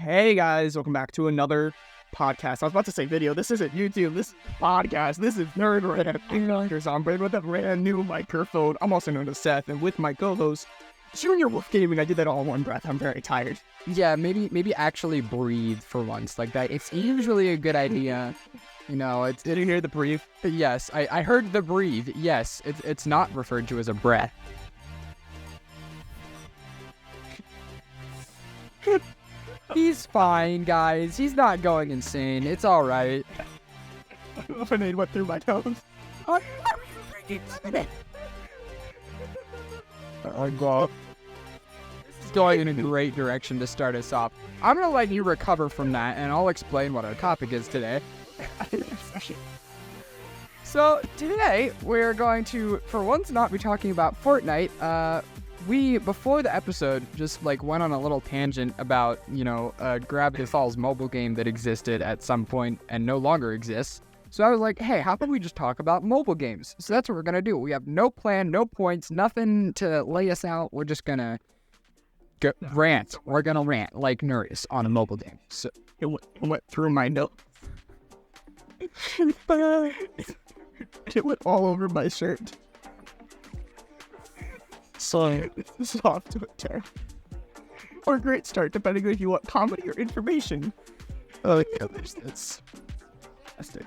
Hey guys, welcome back to another podcast. I was about to say video. This isn't YouTube. This is podcast. This is Nerd Rant. I'm with a brand new microphone. I'm also known as Seth, and with my co-host, Junior Wolf Gaming. I did that all in one breath. I'm very tired. Yeah, maybe actually breathe for once like that. It's usually a good idea. You know, Did you hear the breathe? Yes, I heard the breathe. Yes, it's not referred to as a breath. He's fine, guys. He's not going insane. It's all right. Lemonade went through my nose. Oh, God. This is going in a great direction to start us off. I'm going to let you recover from that, and I'll explain what our topic is today. So, today, we're going to, for once, not be talking about Fortnite. We, before the episode, just, went on a little tangent about, Gravity Falls mobile game that existed at some point and no longer exists. So I was like, hey, how about we just talk about mobile games? So that's what we're going to do. We have no plan, no points, nothing to lay us out. We're just going to rant. We're going to rant like nerds on a mobile game. So It went through my nose. It went all over my shirt. So this is off to a terrible or a great start, depending on if you want comedy or information. Oh yeah, that's fantastic.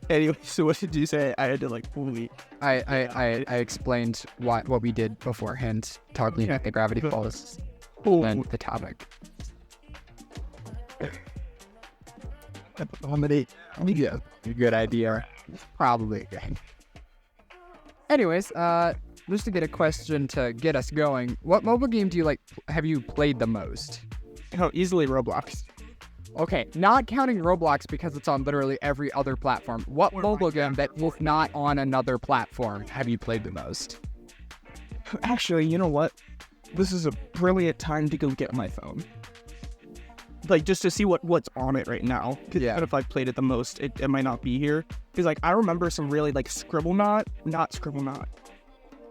Anyway, so what did you say? I had to fully. I explained what we did beforehand, talking about the Gravity Falls and the topic. Comedy. Yeah, good idea. Probably. Anyways, just to get a question to get us going, what mobile game have you played the most? Oh, easily Roblox. Okay, not counting Roblox because it's on literally every other platform. What mobile game that is not on another platform have you played the most? Actually, you know what? This is a brilliant time to go get my phone. Just to see what's on it right now. Yeah. If I've played it the most, it might not be here. Because, I remember some really,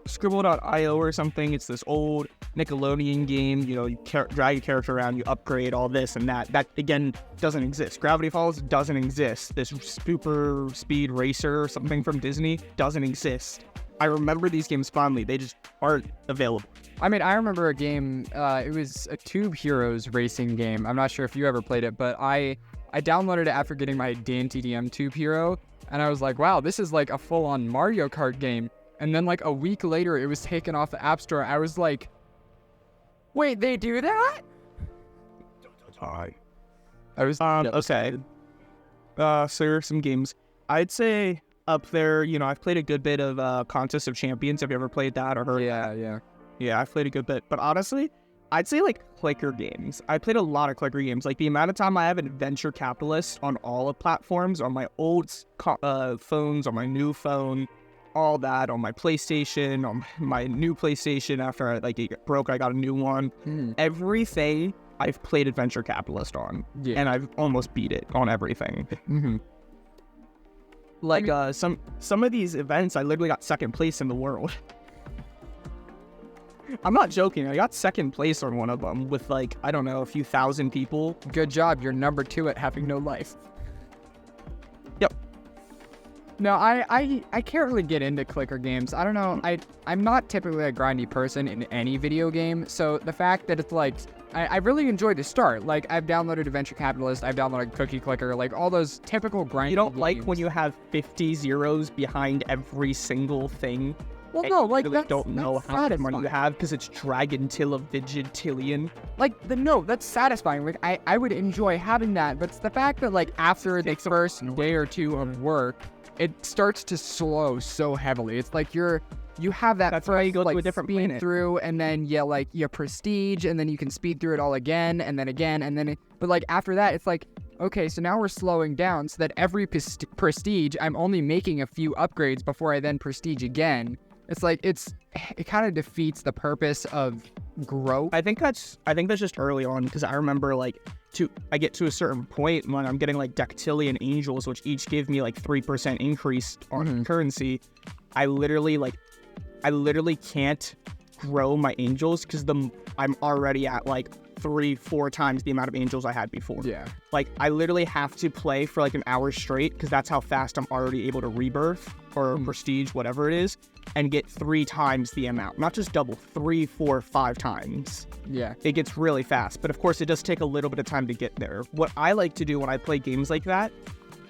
Scribble.io or something. It's this old Nickelodeon game. You drag your character around, you upgrade all this and that. That, again, doesn't exist. Gravity Falls doesn't exist. This Super Speed Racer or something from Disney doesn't exist. I remember these games fondly. They just aren't available. I mean, I remember a game, it was a Tube Heroes racing game. I'm not sure if you ever played it, but I downloaded it after getting my DNTDM Tube Hero, and I was like, wow, this is a full-on Mario Kart game. And then a week later, it was taken off the App Store. I was like, wait, they do that? I was okay. So here are some games. I'd say up there, I've played a good bit of Contest of Champions. Have you ever played that or heard? Yeah, I've played a good bit. But honestly, I'd say clicker games. I played a lot of clicker games. The amount of time I have in Venture Capitalist on all the platforms, on my old phones, on my new phone, all that, on my PlayStation, on my new PlayStation after it broke, I got a new one. Everything I've played Adventure Capitalist on, and I've almost beat it on everything. Some of these events, I literally got second place in the world. I'm not joking. I got second place on one of them with I don't know, a few thousand people. Good job. You're number 2 at having no life. Yep. No, I can't really get into clicker games. I don't know. I'm not typically a grindy person in any video game. So the fact that it's I really enjoy the start. I've downloaded Adventure Capitalist. I've downloaded Cookie Clicker. All those typical grindy You don't games. when you have 50 zeros behind every single thing? Well, no, really don't know how much money you have because it's Dragontillion. No, that's satisfying. I would enjoy having that, but it's the fact that after the first day or two of work, it starts to slow so heavily. It's you have that. That's first, why you go to a different speed planet through, and then you prestige, and then you can speed through it all again, and then again, and then. But after that, it's okay, so now we're slowing down so that every prestige, I'm only making a few upgrades before I then prestige again. It's it kind of defeats the purpose of growth. I think that's just early on because I remember I get to a certain point when I'm getting Dactylian Angels, which each give me 3% increase on currency. I literally can't grow my angels because I'm already at 3-4 times the amount of angels I had before. Yeah. Like, I literally have to play for like an hour straight because that's how fast I'm already able to rebirth or prestige, whatever it is, and get 3 times the amount. Not just double, 3, 4, 5 times. Yeah. It gets really fast, but of course it does take a little bit of time to get there. What I like to do when I play games like that,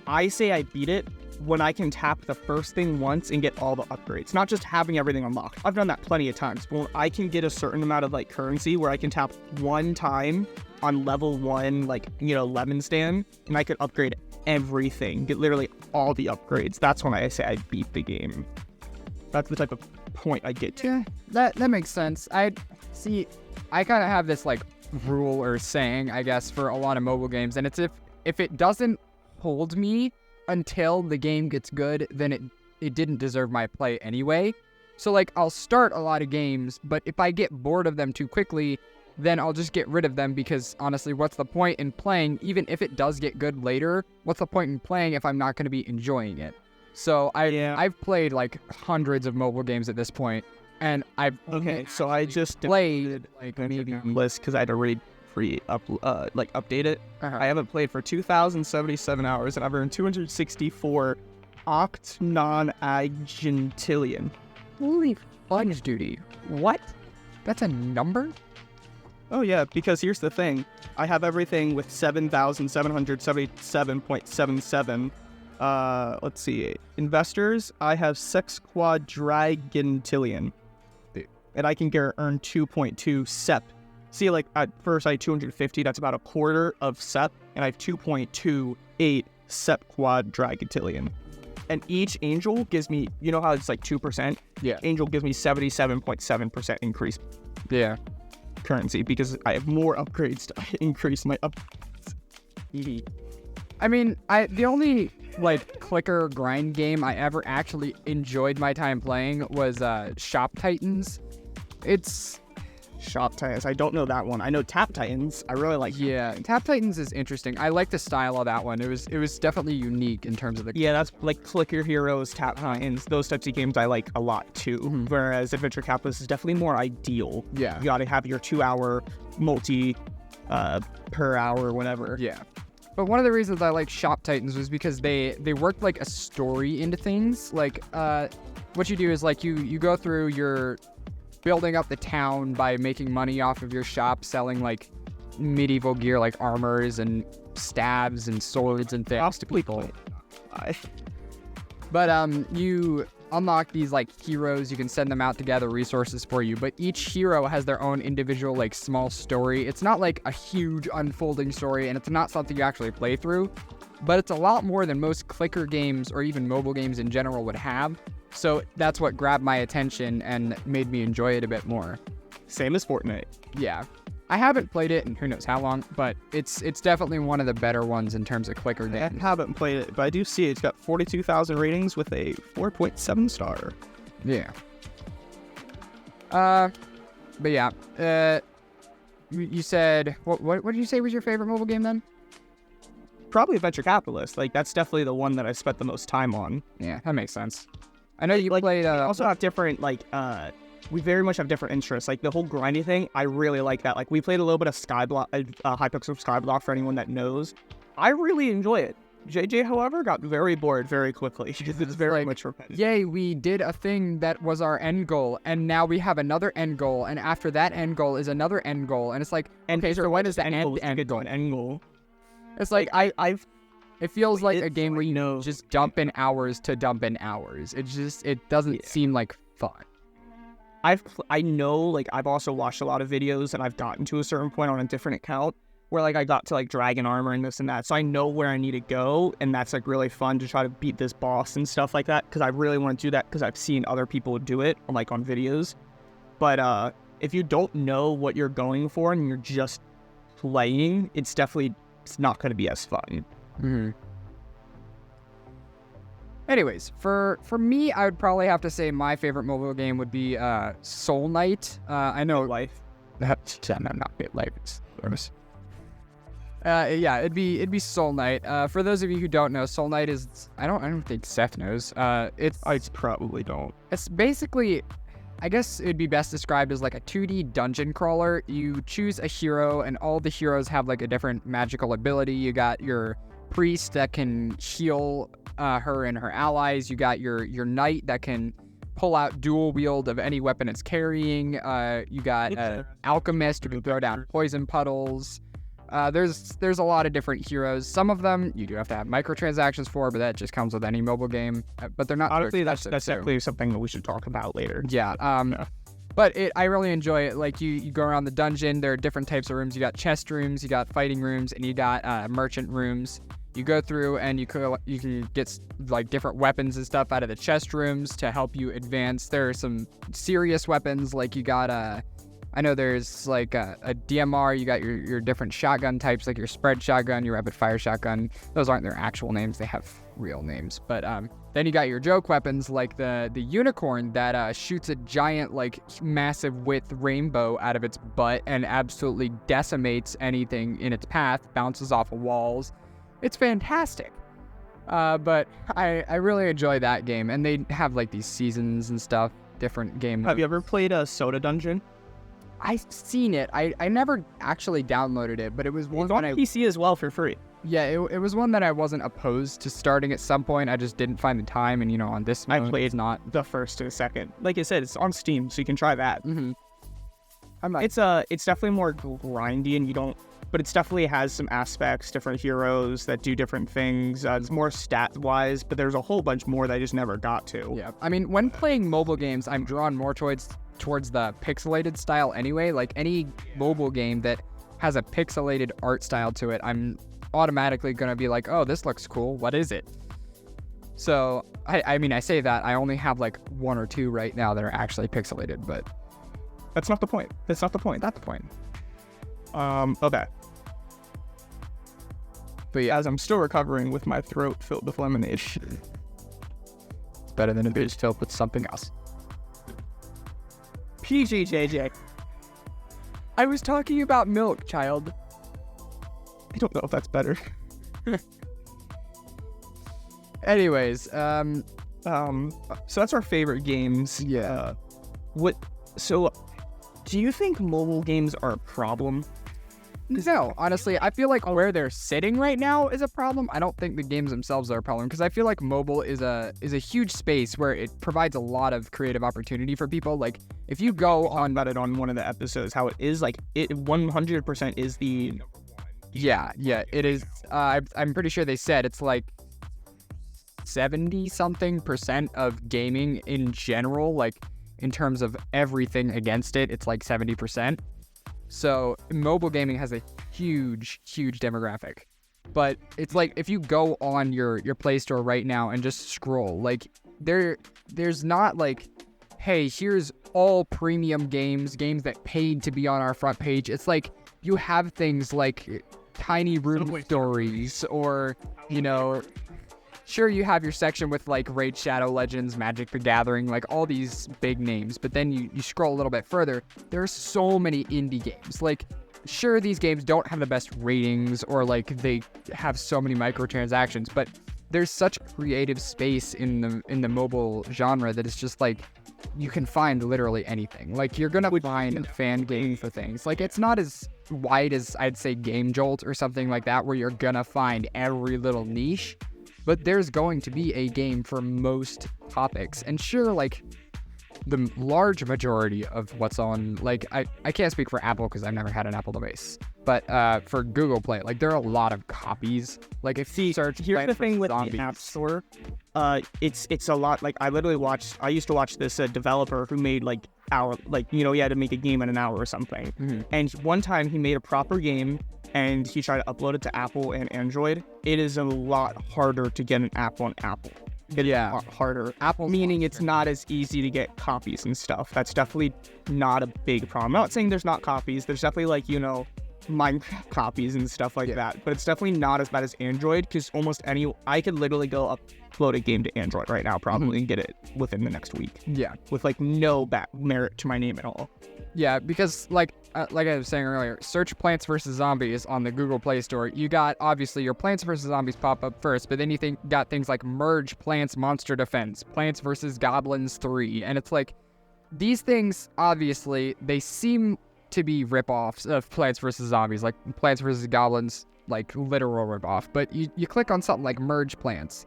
I say I beat it when I can tap the first thing once and get all the upgrades, not just having everything unlocked. I've done that plenty of times, but when I can get a certain amount of like currency where I can tap one time on level 1, like, you know, lemon stand, and I could upgrade everything, get literally all the upgrades. That's when I say I beat the game. That's the type of point I get to. Yeah, that makes sense. I kind of have this like rule or saying, I guess, for a lot of mobile games, and it's if it doesn't hold me until the game gets good, then it didn't deserve my play anyway. So like, I'll start a lot of games, but if I get bored of them too quickly, then I'll just get rid of them, because honestly, what's the point in playing? Even if it does get good later, what's the point in playing if I'm not going to be enjoying it? So I've played like hundreds of mobile games at this point, and I've so I just played like maybe list because I had to read update it. I haven't played for 2,077 hours, and I've earned 264 octononagentilia. Holy fudge duty. What? That's a number? Oh yeah, because here's the thing. I have everything with 7,777.77. Let's see. Investors, I have sexquadragentillion. And I can earn 2.2 SEP. See, like, at first I had 250, that's about a quarter of SEP, and I have 2.28 SEP quadragentillion. And each angel gives me, you know how it's like 2%? Yeah. Angel gives me 77.7% increase. Yeah. Currency, because I have more upgrades to increase my upgrades. I mean, the only, like, clicker grind game I ever actually enjoyed my time playing was Shop Titans. It's... Shop Titans. I don't know that one. I know Tap Titans. I really like. Yeah, Tap Titans is interesting. I like the style of that one. It was definitely unique in terms of the. Yeah, that's like Clicker Heroes, Tap Titans. Those types of games I like a lot too. Mm-hmm. Whereas Adventure Capitalist is definitely more ideal. Yeah, you got to have your 2-hour multi, per hour, whatever. Yeah. But one of the reasons I like Shop Titans was because they worked like a story into things. Like, what you do is like you go through your building up the town by making money off of your shop, selling like medieval gear like armors and stabs and swords and things to people. But you unlock these like heroes, you can send them out to gather resources for you, but each hero has their own individual like small story. It's not like a huge unfolding story, and it's not something you actually play through, but it's a lot more than most clicker games or even mobile games in general would have. So that's what grabbed my attention and made me enjoy it a bit more. Same as Fortnite. Yeah. I haven't played it in who knows how long, but it's definitely one of the better ones in terms of clicker games. I haven't played it, but I do see it's got 42,000 ratings with a 4.7 star. Yeah. But yeah. You said what did you say was your favorite mobile game then? Probably Adventure Capitalist. Like, that's definitely the one that I spent the most time on. Yeah, that makes sense. I know you like, played. Also have different we very much have different interests. Like the whole grindy thing, I really like that. Like we played a little bit of Skyblock, Hypixel Skyblock for anyone that knows. I really enjoy it. JJ, however, got very bored very quickly because it's very much repetitive. Yay, we did a thing that was our end goal, and now we have another end goal, and after that end goal is another end goal, and it's like, okay, so when is the end goal? It's like it feels like a game where you just dump in hours to dump in hours. It doesn't seem like fun. I know, like, I've also watched a lot of videos, and I've gotten to a certain point on a different account where, like, I got to, like, dragon armor and this and that. So I know where I need to go, and that's, like, really fun to try to beat this boss and stuff like that, because I really want to do that because I've seen other people do it, like, on videos. But if you don't know what you're going for and you're just playing, it's not going to be as fun. Mm-hmm. Anyways, for me, I would probably have to say my favorite mobile game would be Soul Knight. I know life. That's not good life. Yeah, it'd be Soul Knight. For those of you who don't know, Soul Knight is I don't think Seth knows. I probably don't. It's basically I guess it'd be best described as like a 2D dungeon crawler. You choose a hero, and all the heroes have like a different magical ability. You got your priest that can heal her and her allies. You got your knight that can pull out dual wield of any weapon it's carrying. You got alchemist who can throw down poison puddles. There's a lot of different heroes. Some of them you do have to have microtransactions for, but that just comes with any mobile game. But they're not. Honestly, that's definitely something that we should talk about later. Yeah. But I really enjoy it. Like you go around the dungeon. There are different types of rooms. You got chest rooms, you got fighting rooms, and you got merchant rooms. You go through and you can get like different weapons and stuff out of the chest rooms to help you advance. There are some serious weapons, like you got I know there's like a DMR. You got your different shotgun types, like your spread shotgun, your rapid fire shotgun. Those aren't their actual names; they have real names. But then you got your joke weapons, like the unicorn that shoots a giant, like massive width rainbow out of its butt and absolutely decimates anything in its path. Bounces off of walls. It's fantastic. But I really enjoy that game, and they have like these seasons and stuff, different games. Have you ever played a Soda Dungeon? I've seen it. I never actually downloaded it, but it was one on PC as well for free. Yeah, it was one that I wasn't opposed to starting at some point. I just didn't find the time, and on this I played not the first to the second. Like I said, it's on Steam, so you can try that. Mm-hmm. It's definitely more grindy, and but it definitely has some aspects, different heroes that do different things. It's more stat-wise, but there's a whole bunch more that I just never got to. Yeah, I mean, when playing mobile games, I'm drawn more towards the pixelated style anyway. Like any mobile game that has a pixelated art style to it, I'm automatically gonna be like, oh, this looks cool. What is it? So I mean, I say that I only have like one or two right now that are actually pixelated, but that's not the point. That's not the point. Not the point. Okay. But yeah, as I'm still recovering with my throat filled with lemonade. It's better than a bitch filled with something else. PGJJ. I was talking about milk, child. I don't know if that's better. Anyways, so that's our favorite games. Yeah. So do you think mobile games are a problem? No, honestly, I feel like where they're sitting right now is a problem. I don't think the games themselves are a problem, because I feel like mobile is a huge space where it provides a lot of creative opportunity for people. Like if you go on about it on one of the episodes, how it is like it 100% is the number one. Yeah, it is. I'm pretty sure they said it's like 70-something% of gaming in general, like in terms of everything against it, it's like 70%. So mobile gaming has a huge demographic. But it's like if you go on your Play Store right now and just scroll, like there's not like, hey, here's all premium games that paid to be on our front page. It's like you have things like Tiny Room Stories, or sure, you have your section with like Raid Shadow Legends, Magic the Gathering, like all these big names, but then you scroll a little bit further, there are so many indie games. Like, sure, these games don't have the best ratings, or like they have so many microtransactions, but there's such creative space in the mobile genre that it's just like you can find literally anything. Like you're gonna find fan games for things. Like it's not as wide as I'd say Game Jolt or something like that, where you're gonna find every little niche. But there's going to be a game for most topics. And sure, like, the large majority of what's on, like, I can't speak for Apple because I've never had an Apple device. But for Google Play, like, there are a lot of copies. Like, if you search here's the thing with the App Store. It's a lot, like, I used to watch this developer who made, like, he had to make a game in an hour or something. Mm-hmm. And one time he made a proper game, and he tried to upload it to Apple and Android. It is a lot harder to get an app on Apple. It's a lot harder. Apple, meaning it's not as easy to get copies and stuff. That's definitely not a big problem. I'm not saying there's not copies. There's definitely like, Minecraft copies and stuff like that. But it's definitely not as bad as Android, because I could literally go upload a game to Android right now probably and get it within the next week. Yeah. With like no merit to my name at all. Yeah, because like I was saying earlier, search Plants vs. Zombies on the Google Play Store. You got, obviously, your Plants vs. Zombies pop up first, but then you got things like Merge Plants Monster Defense, Plants vs. Goblins 3, and it's like, these things, obviously, they seem to be rip-offs of Plants vs. Zombies, like Plants vs. Goblins, like literal rip-off. But you click on something like Merge Plants.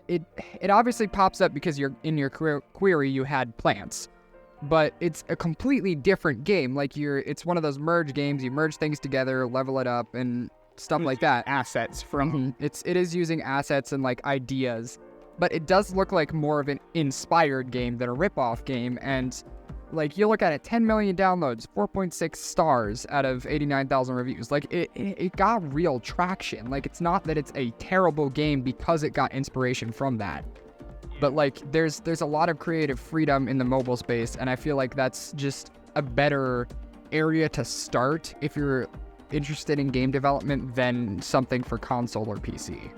It obviously pops up because in your query you had plants. But it's a completely different game. Like it's one of those merge games. You merge things together, level it up, and stuff like that. Assets from it is using assets and like ideas, but it does look like more of an inspired game than a rip-off game. And like you look at it, 10 million downloads, 4.6 stars out of 89,000 reviews. Like it got real traction. Like it's not that it's a terrible game because it got inspiration from that. But like there's a lot of creative freedom in the mobile space, and I feel like that's just a better area to start if you're interested in game development than something for console or PC.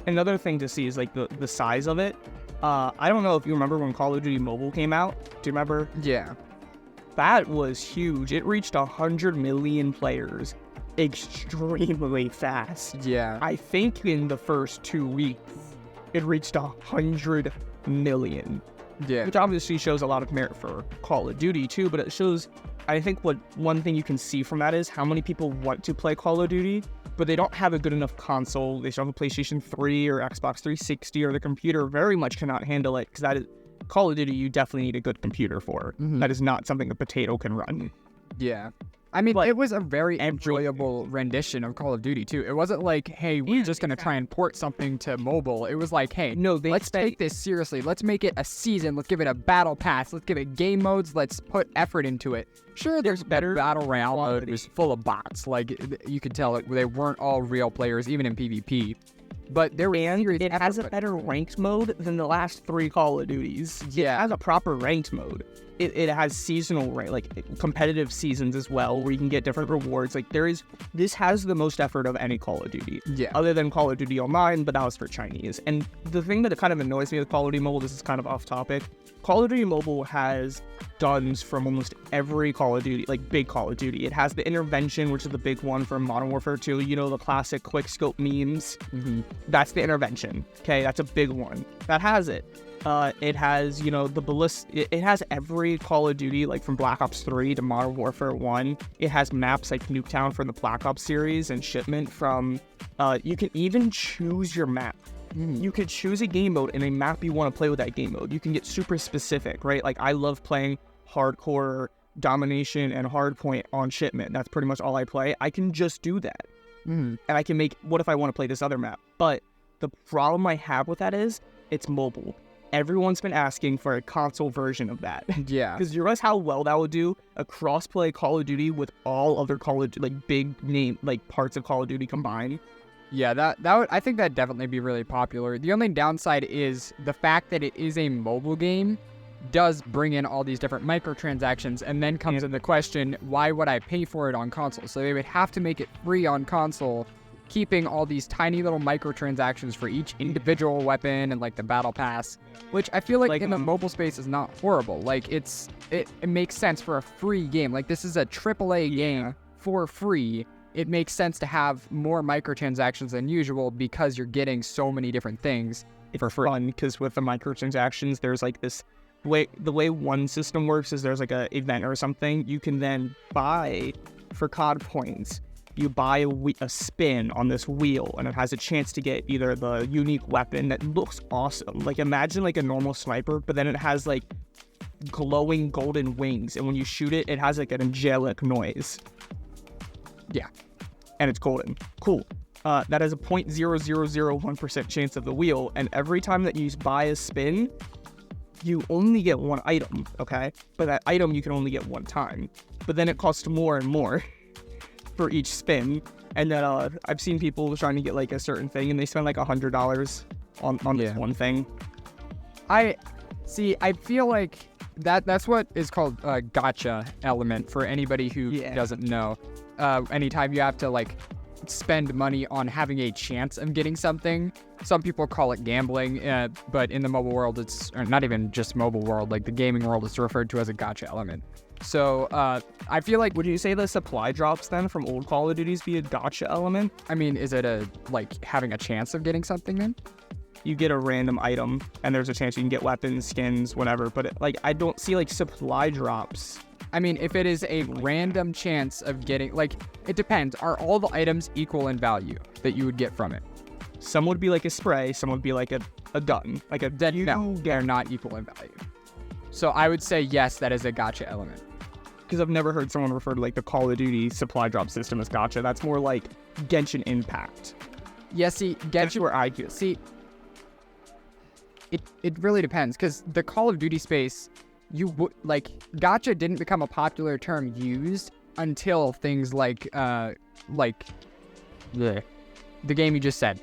Another thing to see is like the size of it. I don't know if you remember when Call of Duty Mobile came out. Do you remember? Yeah. That was huge. It reached 100 million players extremely fast. Yeah. I think in the first 2 weeks, it reached 100 million. Yeah. Which obviously shows a lot of merit for Call of Duty too, but it shows, I think one thing you can see from that is how many people want to play Call of Duty, but they don't have a good enough console. They still have a PlayStation 3 or Xbox 360, or the computer very much cannot handle it, because that is Call of Duty you definitely need a good computer for. Mm-hmm. That is not something a potato can run. Yeah. I mean, it was a very enjoyable rendition of Call of Duty, too. It wasn't like, hey, we're just going to try and port something to mobile. It was like, hey, let's take this seriously. Let's make it a season. Let's give it a battle pass. Let's give it game modes. Let's put effort into it. Sure, there's better battle royale mode. It was full of bots. Like, you could tell they weren't all real players, even in PvP. But there was it has a better ranked mode than the last 3 Call of Duties. Yeah. It has a proper ranked mode. It has seasonal competitive seasons as well, where you can get different rewards. Like this has the most effort of any Call of Duty. Yeah. Other than Call of Duty Online, but that was for Chinese. And the thing that kind of annoys me with Call of Duty Mobile, this is kind of off topic. Call of Duty Mobile has guns from almost every Call of Duty, like big Call of Duty. It has the intervention, which is the big one from Modern Warfare 2. You know, the classic quick scope memes. Mm-hmm. That's the intervention. Okay, that's a big one. That has it. It has, the ballistic. It has every Call of Duty, like from Black Ops 3 to Modern Warfare 1. It has maps like Nuketown from the Black Ops series and Shipment from. You can even choose your map. You could choose a game mode and a map you want to play with that game mode. You can get super specific, right? Like I love playing hardcore domination and hardpoint on Shipment. That's pretty much all I play. I can just do that. And I can make, what if I want to play this other map? But the problem I have with that is it's mobile. Everyone's been asking for a console version of that. Yeah. Because you realize how well that would do? A cross-play Call of Duty with all other Call of Duty, like big name, like parts of Call of Duty combined. Yeah, that would, I think that'd definitely be really popular. The only downside is the fact that it is a mobile game does bring in all these different microtransactions, and then comes in the question, why would I pay for it on console? So they would have to make it free on console, keeping all these tiny little microtransactions for each individual weapon and like the battle pass, which I feel like in the mobile space is not horrible. Like it makes sense for a free game. Like this is a AAA game for free. It makes sense to have more microtransactions than usual because you're getting so many different things for free. Fun because with the microtransactions, there's like this the way one system works is there's like a event or something you can then buy for COD points. You buy a spin on this wheel, and it has a chance to get either the unique weapon that looks awesome. Like imagine like a normal sniper, but then it has like glowing golden wings, and when you shoot it, it has like an angelic noise. Yeah. And it's golden. Cool. That has a 0.0001% chance of the wheel, and every time that you buy a spin, you only get one item, okay? But that item you can only get one time. But then it costs more and more for each spin, and then I've seen people trying to get like a certain thing, and they spend like $100 on this one thing. I feel like that's what is called a gotcha element for anybody who doesn't know. Anytime you have to like spend money on having a chance of getting something, some people call it gambling, but in the mobile world, it's not even just mobile world, like the gaming world, it's referred to as a gotcha element. So I feel like, would you say the supply drops then from old Call of Duties be a gotcha element? I mean, is it like having a chance of getting something then? you get a random item, and there's a chance you can get weapons, skins, whatever. But I don't see like supply drops. I mean, if it is a random chance of getting, like, it depends. Are all the items equal in value that you would get from it? Some would be like a spray, some would be like a gun, like a. No, they're not equal in value. So I would say yes, that is a gacha element. Because I've never heard someone refer to like the Call of Duty supply drop system as gacha. That's more like Genshin Impact. Yeah, see, That's where I do. See, it really depends, because the Call of Duty space, gacha didn't become a popular term used until things like the game you just said.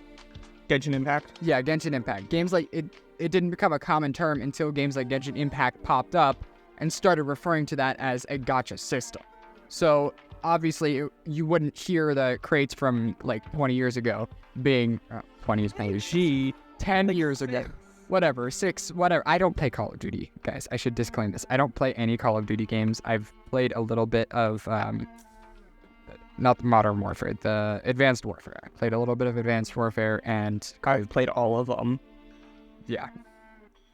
Genshin Impact? Yeah, Genshin Impact. Games like it didn't become a common term until games like Genshin Impact popped up and started referring to that as a gacha system. So obviously you wouldn't hear the crates from like 20 years ago being 20 is maybe 10 years ago. Whatever, 6, whatever. I don't play Call of Duty, guys. I should disclaim this. I don't play any Call of Duty games. I've played a little bit of not the Modern Warfare, the Advanced Warfare. I played a little bit of Advanced Warfare, and I've played all of them. Yeah.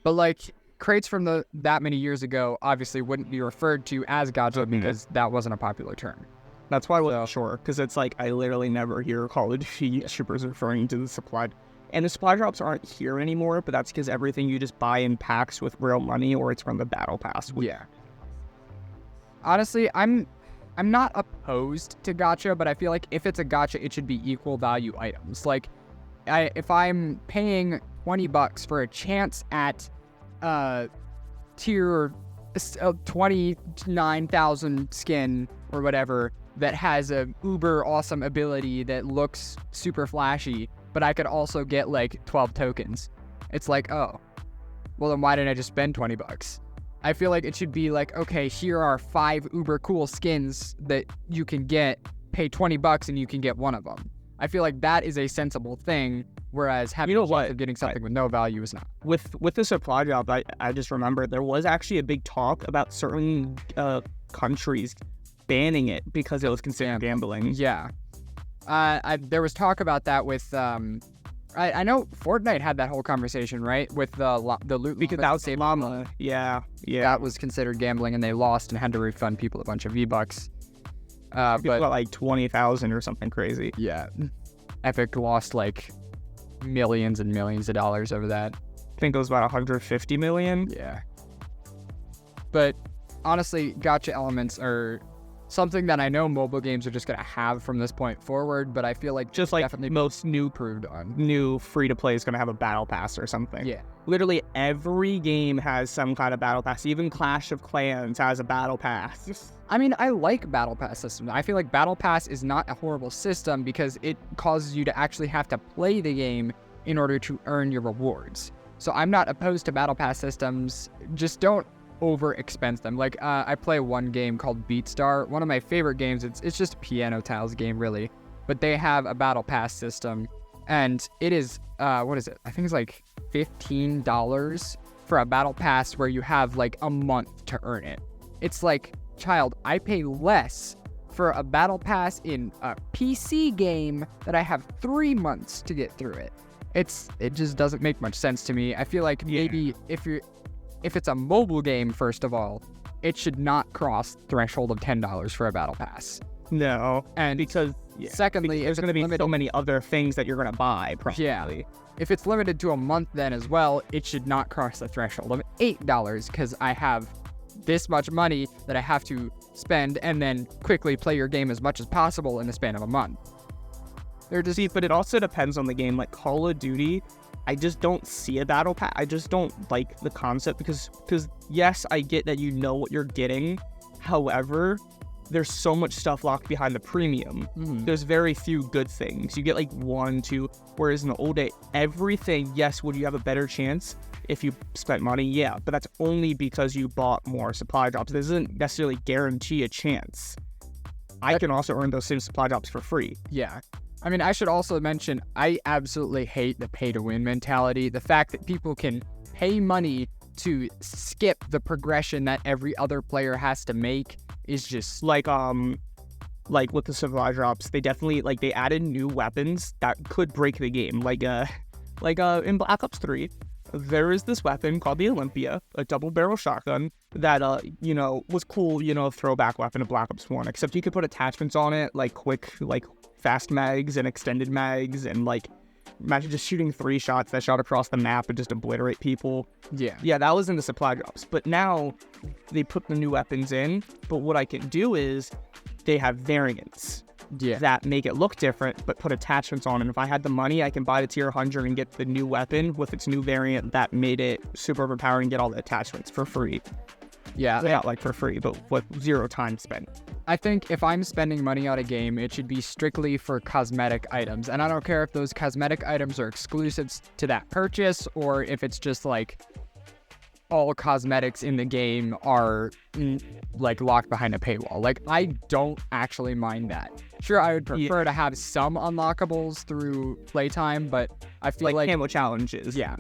But like crates from that many years ago obviously wouldn't be referred to as gacha because that wasn't a popular term. That's why I wasn't sure, because it's like I literally never hear Call of Duty YouTubers referring to the supply. And the supply drops aren't here anymore, but that's because everything you just buy in packs with real money, or it's from the battle pass. Yeah. Honestly, I'm not opposed to gacha, but I feel like if it's a gacha, it should be equal value items. Like, if I'm paying $20 for a chance at tier 29,000 skin or whatever that has a uber awesome ability that looks super flashy, but I could also get like 12 tokens. It's like, oh, well then why didn't I just spend $20? I feel like it should be like, okay, here are 5 uber cool skins that you can get, pay $20 and you can get one of them. I feel like that is a sensible thing, whereas having a chance of getting something with no value is not. With the supply drop, I just remember there was actually a big talk about certain countries banning it because it was considered gambling. Yeah. There was talk about that with I know Fortnite had that whole conversation, right? With the loot, because that was llama. Yeah. That was considered gambling, and they lost and had to refund people a bunch of V-Bucks. But like 20,000 or something crazy. Yeah. Epic lost like millions and millions of dollars over that. I think it was about 150 million. Yeah. But honestly, gacha elements are something that I know mobile games are just going to have from this point forward, but I feel like just like definitely most new free-to-play is going to have a battle pass or something. Yeah. Literally every game has some kind of battle pass. Even Clash of Clans has a battle pass. I mean, I like battle pass systems. I feel like battle pass is not a horrible system because it causes you to actually have to play the game in order to earn your rewards. So I'm not opposed to battle pass systems. Just don't over expense them. Like I play one game called BeatStar, one of my favorite games. It's just a piano tiles game, really, but they have a battle pass system, and it is what is it? I think it's like $15 for a battle pass where you have like a month to earn it. It's like, child, I pay less for a battle pass in a PC game that I have 3 months to get through it. It just doesn't make much sense to me. I feel like maybe if it's a mobile game, first of all, it should not cross the threshold of $10 for a battle pass. No, and because secondly, there's going to be so many other things that you're going to buy. Probably. Yeah. If it's limited to a month, then as well, it should not cross the threshold of $8 because I have this much money that I have to spend and then quickly play your game as much as possible in the span of a month. But it also depends on the game. Like Call of Duty, I just don't see a battle pass. I just don't like the concept because yes, I get that you know what you're getting. However, there's so much stuff locked behind the premium. There's very few good things. You get like 1, 2, whereas in the old day, everything, yes, would you have a better chance if you spent money? Yeah, but that's only because you bought more supply drops. It doesn't necessarily guarantee a chance. I can also earn those same supply drops for free. Yeah. I mean, I should also mention, I absolutely hate the pay-to-win mentality. The fact that people can pay money to skip the progression that every other player has to make is just... Like with the supply drops, they definitely, they added new weapons that could break the game. in Black Ops 3, there is this weapon called the Olympia, a double-barrel shotgun that, was cool, throwback weapon to Black Ops 1, except you could put attachments on it, like quick, fast mags and extended mags, and, imagine just shooting 3 shots that shot across the map and just obliterate people. Yeah, that was in the supply drops. But now they put the new weapons in, but what I can do is they have variants. That make it look different, but put attachments on. And if I had the money, I can buy the tier 100 and get the new weapon with its new variant that made it super overpowered and get all the attachments for free. Yeah. Not for free, but with 0 time spent. I think if I'm spending money on a game, it should be strictly for cosmetic items. And I don't care if those cosmetic items are exclusives to that purchase or if it's just all cosmetics in the game are locked behind a paywall. I don't actually mind that. Sure, I would prefer to have some unlockables through playtime, but I feel like camo challenges. Yeah,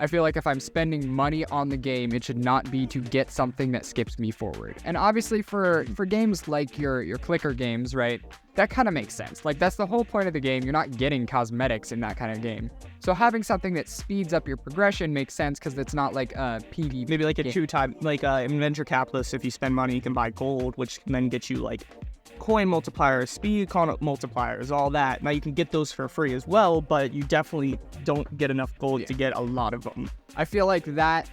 I feel like if I'm spending money on the game, it should not be to get something that skips me forward. And obviously for games like your clicker games, right? That kind of makes sense. That's the whole point of the game. You're not getting cosmetics in that kind of game. So having something that speeds up your progression makes sense because it's not like a PvP. Maybe a 2-time, in Venture Capitalist, if you spend money, you can buy gold, which can then get you coin multipliers, speed multipliers, all that. Now you can get those for free as well, but you definitely don't get enough gold to get a lot of them. I feel like that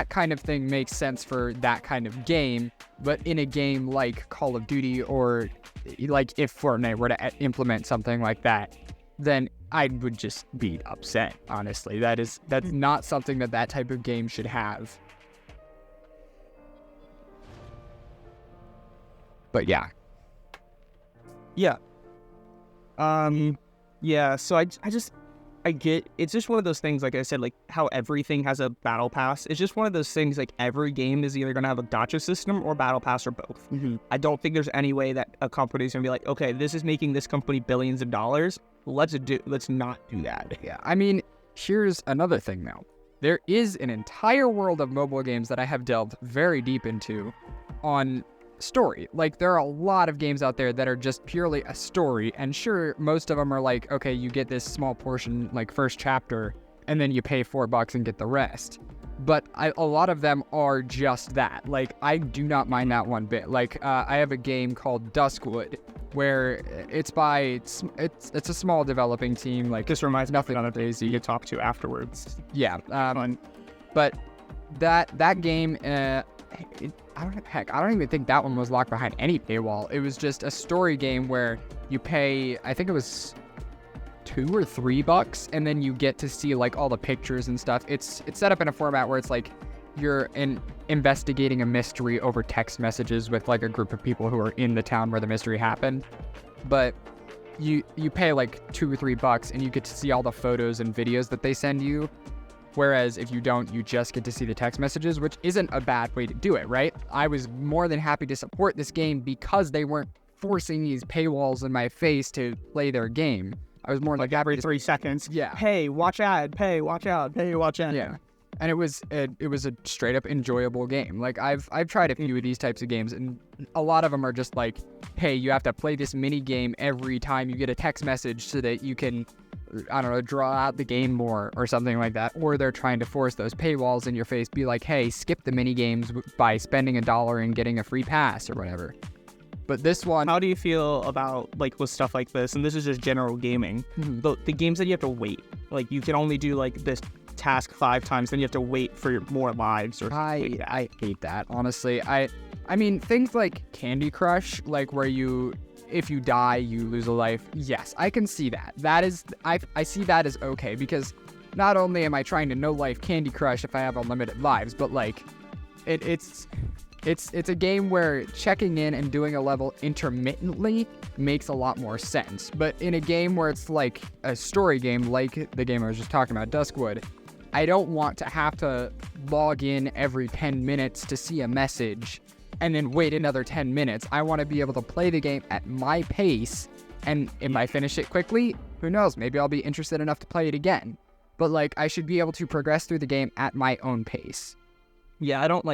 kind of thing makes sense for that kind of game, but in a game like Call of Duty or if Fortnite were to implement something like that, then I would just be upset, honestly. That's not something that type of game should have. But yeah. Yeah. So I get, it's just one of those things, like I said, how everything has a battle pass. It's just one of those things, every game is either going to have a gacha system or battle pass or both. Mm-hmm. I don't think there's any way that a company is going to be okay, this is making this company billions of dollars. Let's not do that. Yeah. I mean, here's another thing now. There is an entire world of mobile games that I have delved very deep into on story. There are a lot of games out there that are just purely a story, and sure, most of them are okay, you get this small portion, first chapter, and then you pay $4 and get the rest. But a lot of them are just that. I do not mind that one bit. I have a game called Duskwood, where it's a small developing team. This reminds me of another days you get talked to afterwards. Yeah. But that game, I don't even think that one was locked behind any paywall. It was just a story game where you pay, I think it was $2 or $3, and then you get to see all the pictures and stuff. It's set up in a format where it's you're investigating a mystery over text messages with a group of people who are in the town where the mystery happened. But you pay $2 or $3 and you get to see all the photos and videos that they send you. Whereas if you don't, you just get to see the text messages, which isn't a bad way to do it, right? I was more than happy to support this game because they weren't forcing these paywalls in my face to play their game. I was more every 3 seconds. Yeah. Hey, watch ad. Hey, watch out. Hey, watch ad. Yeah. And it was a straight up enjoyable game. I've tried a few of these types of games, and a lot of them are just hey, you have to play this mini game every time you get a text message so that you can, I don't know, draw out the game more or something like that. Or they're trying to force those paywalls in your face, be hey, skip the mini games by spending $1 and getting a free pass or whatever. But this one... How do you feel about, with stuff like this? And this is just general gaming. Mm-hmm. The games that you have to wait. You can only do, this task 5 times, then you have to wait for more lives or something like that. I hate that, honestly. I mean, things like Candy Crush, where if you die, you lose a life. Yes, I can see that. I see that as okay, because not only am I trying to no-life Candy Crush if I have unlimited lives, but, It's a game where checking in and doing a level intermittently makes a lot more sense. But in a game where it's a story game, like the game I was just talking about, Duskwood, I don't want to have to log in every 10 minutes to see a message and then wait another 10 minutes. I want to be able to play the game at my pace, and if I finish it quickly, who knows, maybe I'll be interested enough to play it again. But I should be able to progress through the game at my own pace. Yeah, I don't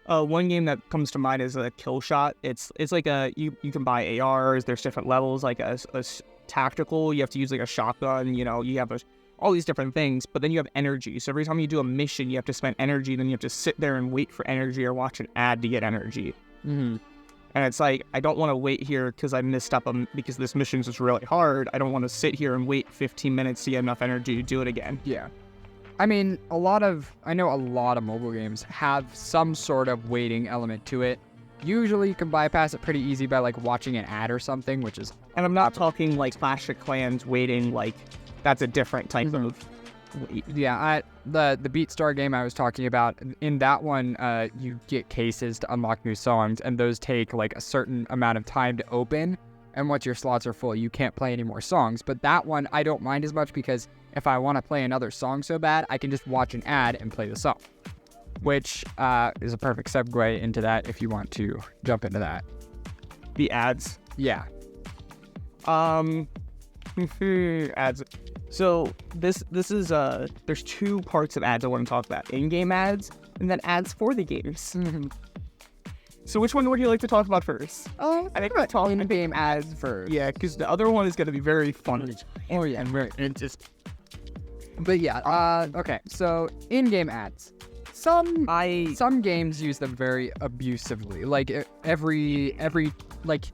one game that comes to mind is a Kill Shot. It's you can buy ARs. There's different levels. A tactical, you have to use a shotgun. You have all these different things, but then you have energy. So every time you do a mission, you have to spend energy, then you have to sit there and wait for energy or watch an ad to get energy. Mm-hmm. And it's like, I don't want to wait here because I missed up because this mission was really hard. I don't want to sit here and wait 15 minutes to get enough energy to do it again. Yeah. I mean, I know a lot of mobile games have some sort of waiting element to it. Usually you can bypass it pretty easy by like watching an ad or something, which is... And I'm not talking like Clash of Clans waiting, like that's a different type of wait. Yeah, the BeatStar game I was talking about, in that one, you get cases to unlock new songs, and those take like a certain amount of time to open, and once your slots are full, you can't play any more songs. But that one, I don't mind as much because if I want to play another song so bad, I can just watch an ad and play the song. Which is a perfect segue into that if you want to jump into that. The ads. Yeah. Ads. So this is there's two parts of ads I want to talk about: in-game ads and then ads for the games. So which one would you like to talk about first? I think we're talking in-game ads first. Yeah, because the other one is going to be very fun. Oh yeah, very interesting. But yeah, okay. So in-game ads. Some games use them very abusively. Like every like,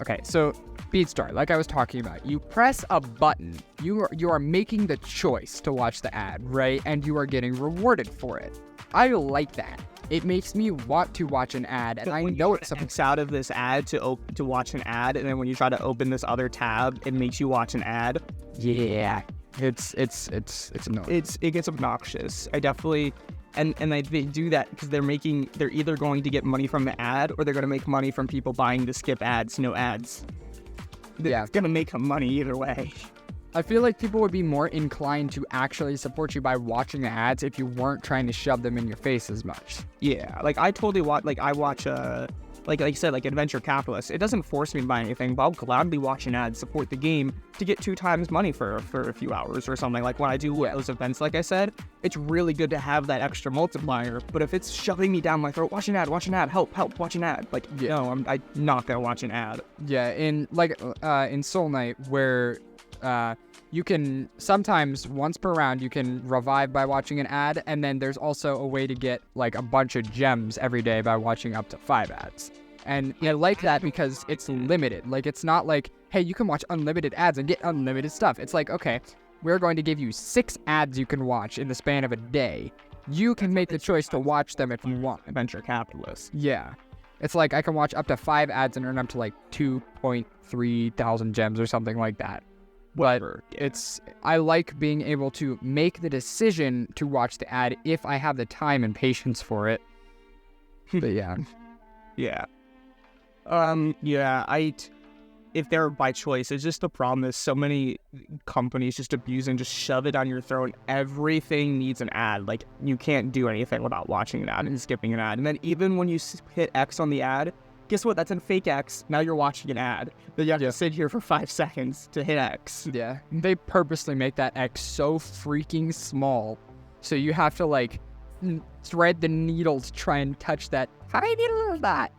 okay, so BeatStar, like I was talking about, you press a button, you are making the choice to watch the ad, right? And you are getting rewarded for it. I like that. It makes me want to watch an ad, and I know it's something out of this ad to watch an ad, and then when you try to open this other tab, it makes you watch an ad. Yeah, it's annoying. It gets obnoxious. I definitely. And they do that because they're either going to get money from the ad or they're going to make money from people buying to skip ads, no ads. It's going to make them money either way. I feel like people would be more inclined to actually support you by watching the ads if you weren't trying to shove them in your face as much. Yeah, like I totally watch, I watch, like you said, like Adventure Capitalist. It doesn't force me to buy anything, but I'll gladly watch an ad, support the game to get 2 times money for a few hours or something. Like when I do those events, like I said, it's really good to have that extra multiplier. But if it's shoving me down my throat, watch an ad, help, watch an ad. Like, no, I'm not gonna watch an ad. Yeah, in Soul Knight, where you can sometimes once per round you can revive by watching an ad, and then there's also a way to get like a bunch of gems every day by watching up to 5 ads. And I like that because it's limited. Like it's not like, hey, you can watch unlimited ads and get unlimited stuff. It's like, okay, we're going to give you 6 ads you can watch in the span of a day. You can make the choice to watch them if you want. Adventure Capitalist. Yeah. It's like I can watch up to 5 ads and earn up to like 2.3 thousand gems or something like that. But I like being able to make the decision to watch the ad if I have the time and patience for it. But yeah. Yeah. If they're by choice, it's just the problem is so many companies just abuse and just shove it down your throat. Everything needs an ad. Like, you can't do anything without watching an ad and skipping an ad. And then even when you hit X on the ad, guess what? That's in fake X. Now you're watching an ad. Then you have to sit here for 5 seconds to hit X. Yeah. They purposely make that X so freaking small. So you have to, like, thread the needle to try and touch that tiny little dot.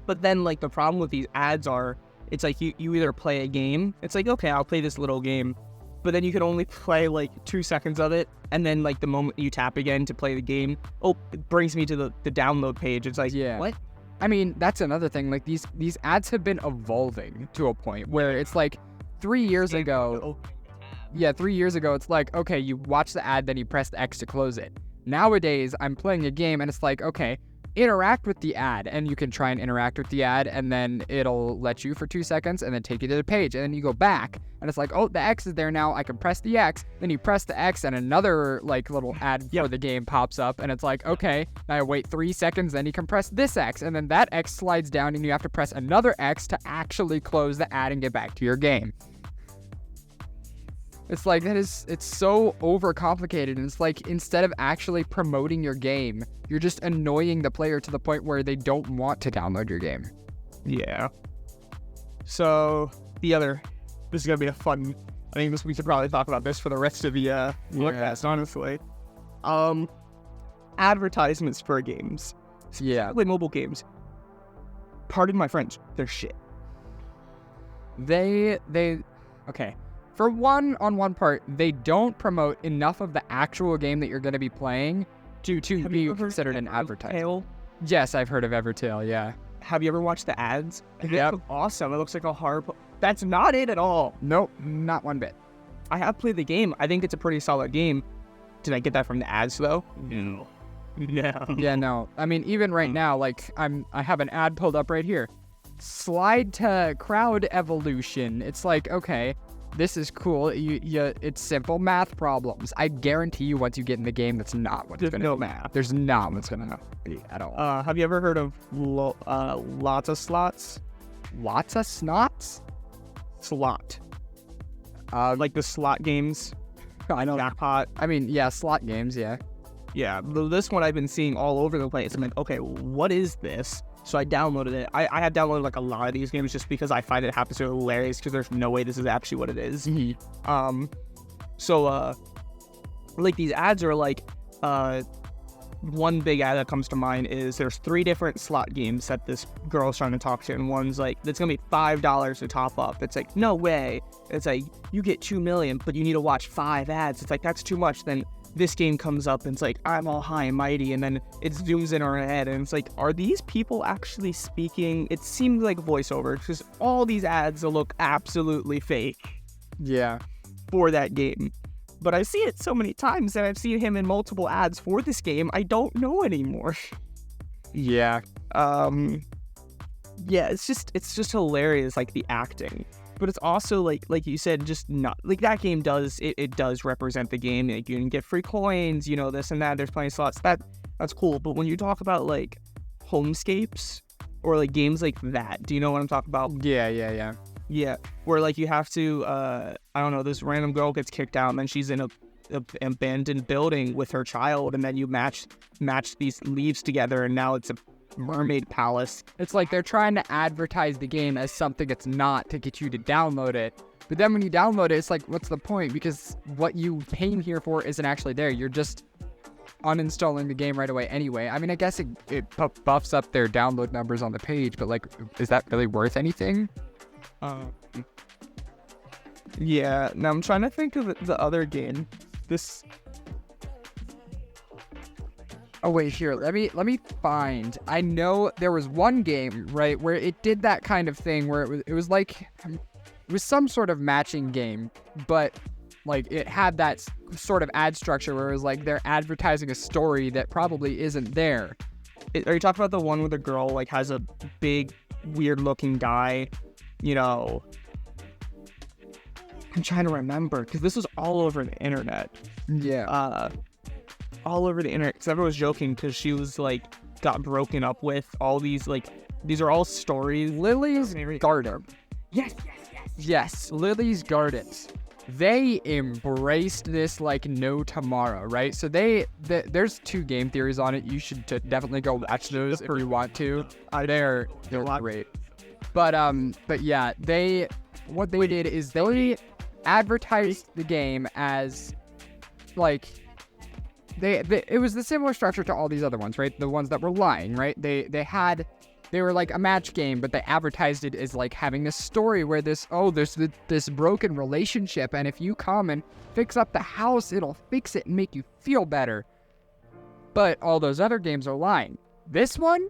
But then, like, the problem with these ads are, it's like you either play a game. It's like, okay, I'll play this little game. But then you can only play, like, 2 seconds of it. And then, like, the moment you tap again to play the game, it brings me to the download page. It's like, what? I mean, that's another thing. Like, these ads have been evolving to a point where it's like 3 years ago. Yeah, 3 years ago, it's like, okay, you watch the ad, then you press the X to close it. Nowadays, I'm playing a game, and it's like, okay, interact with the ad, and you can try and interact with the ad, and then it'll let you for 2 seconds, and then take you to the page, and then you go back, and it's like, oh, the X is there now, I can press the X, then you press the X, and another, like, little ad for the game pops up, and it's like, okay, now I wait 3 seconds, then you can press this X, and then that X slides down, and you have to press another X to actually close the ad and get back to your game. It's like, it's so overcomplicated, and it's like, instead of actually promoting your game, you're just annoying the player to the point where they don't want to download your game. Yeah. So, this is going to be a fun, I think we should probably talk about this for the rest of the podcast, honestly. Advertisements for games. Yeah. Like mobile games. Pardon my French, they're shit. Okay. for one part, they don't promote enough of the actual game that you're going to be playing to be considered an advertisement. Yes, I've heard of Evertale, yeah. Have you ever watched the ads? Yep. It's awesome. It looks like a horror. That's not it at all. Nope, not one bit. I have played the game. I think it's a pretty solid game. Did I get that from the ads though? No. Yeah, no. I mean, even right now, like I have an ad pulled up right here. Slide to crowd evolution. It's like, okay, this is cool. It's simple math problems. I guarantee you, once you get in the game, that's not what's going to be. No math. There's not what's going to be at all. Have you ever heard of lots of slots? Lots of snots? Slot. Like the slot games. I know. Jackpot. I mean, yeah, slot games, yeah. Yeah, this one I've been seeing all over the place. I'm like, okay, what is this? So I downloaded it. I have downloaded like a lot of these games just because I find it absolutely hilarious because there's no way this is actually what it is. Mm-hmm. Like these ads are like, one big ad that comes to mind is there's 3 different slot games that this girl's trying to talk to, and one's like, it's gonna be $5 to top up. It's like, no way. It's like, you get 2 million, but you need to watch 5 ads. It's like, that's too much. Then this game comes up and it's like, I'm all high and mighty, and then it zooms in on her head and it's like, are these people actually speaking? It seems like voiceover because all these ads look absolutely fake. Yeah. For that game. But I see it so many times, and I've seen him in multiple ads for this game. I don't know anymore. Yeah. Yeah, it's just hilarious, like the acting. But it's also like you said, just not like that game does it does represent the game. Like you can get free coins, you know, this and that. There's plenty of slots. That's cool. But when you talk about like homescapes or like games like that, do you know what I'm talking about? Yeah. Yeah, where like you have to, I don't know, this random girl gets kicked out and then she's in a abandoned building with her child, and then you match these leaves together and now it's a mermaid palace. It's like they're trying to advertise the game as something it's not to get you to download it. But then when you download it, it's like, what's the point? Because what you came here for isn't actually there. You're just uninstalling the game right away anyway. I mean, I guess it buffs up their download numbers on the page, but like, is that really worth anything? Yeah, now I'm trying to think of the other game. Oh wait, here, let me find. I know there was one game, right, where it did that kind of thing where it was like, it was some sort of matching game, but like it had that sort of ad structure where it was like they're advertising a story that probably isn't there. Are you talking about the one where the girl like has a big weird looking guy? You know, I'm trying to remember because this was all over the internet. Yeah. All over the internet because everyone was joking because she was like got broken up with. All these like these are all stories. Lily's Garden. Yes, Lily's Gardens. They embraced this like no tomorrow, right? So there's 2 game theories on it. You should definitely go watch those if you want to. They're great. But yeah, what they did is they advertised the game as like it was the similar structure to all these other ones, right? The ones that were lying, right? They were like a match game, but they advertised it as like having this story where there's this broken relationship, and if you come and fix up the house, it'll fix it and make you feel better. But all those other games are lying. This one,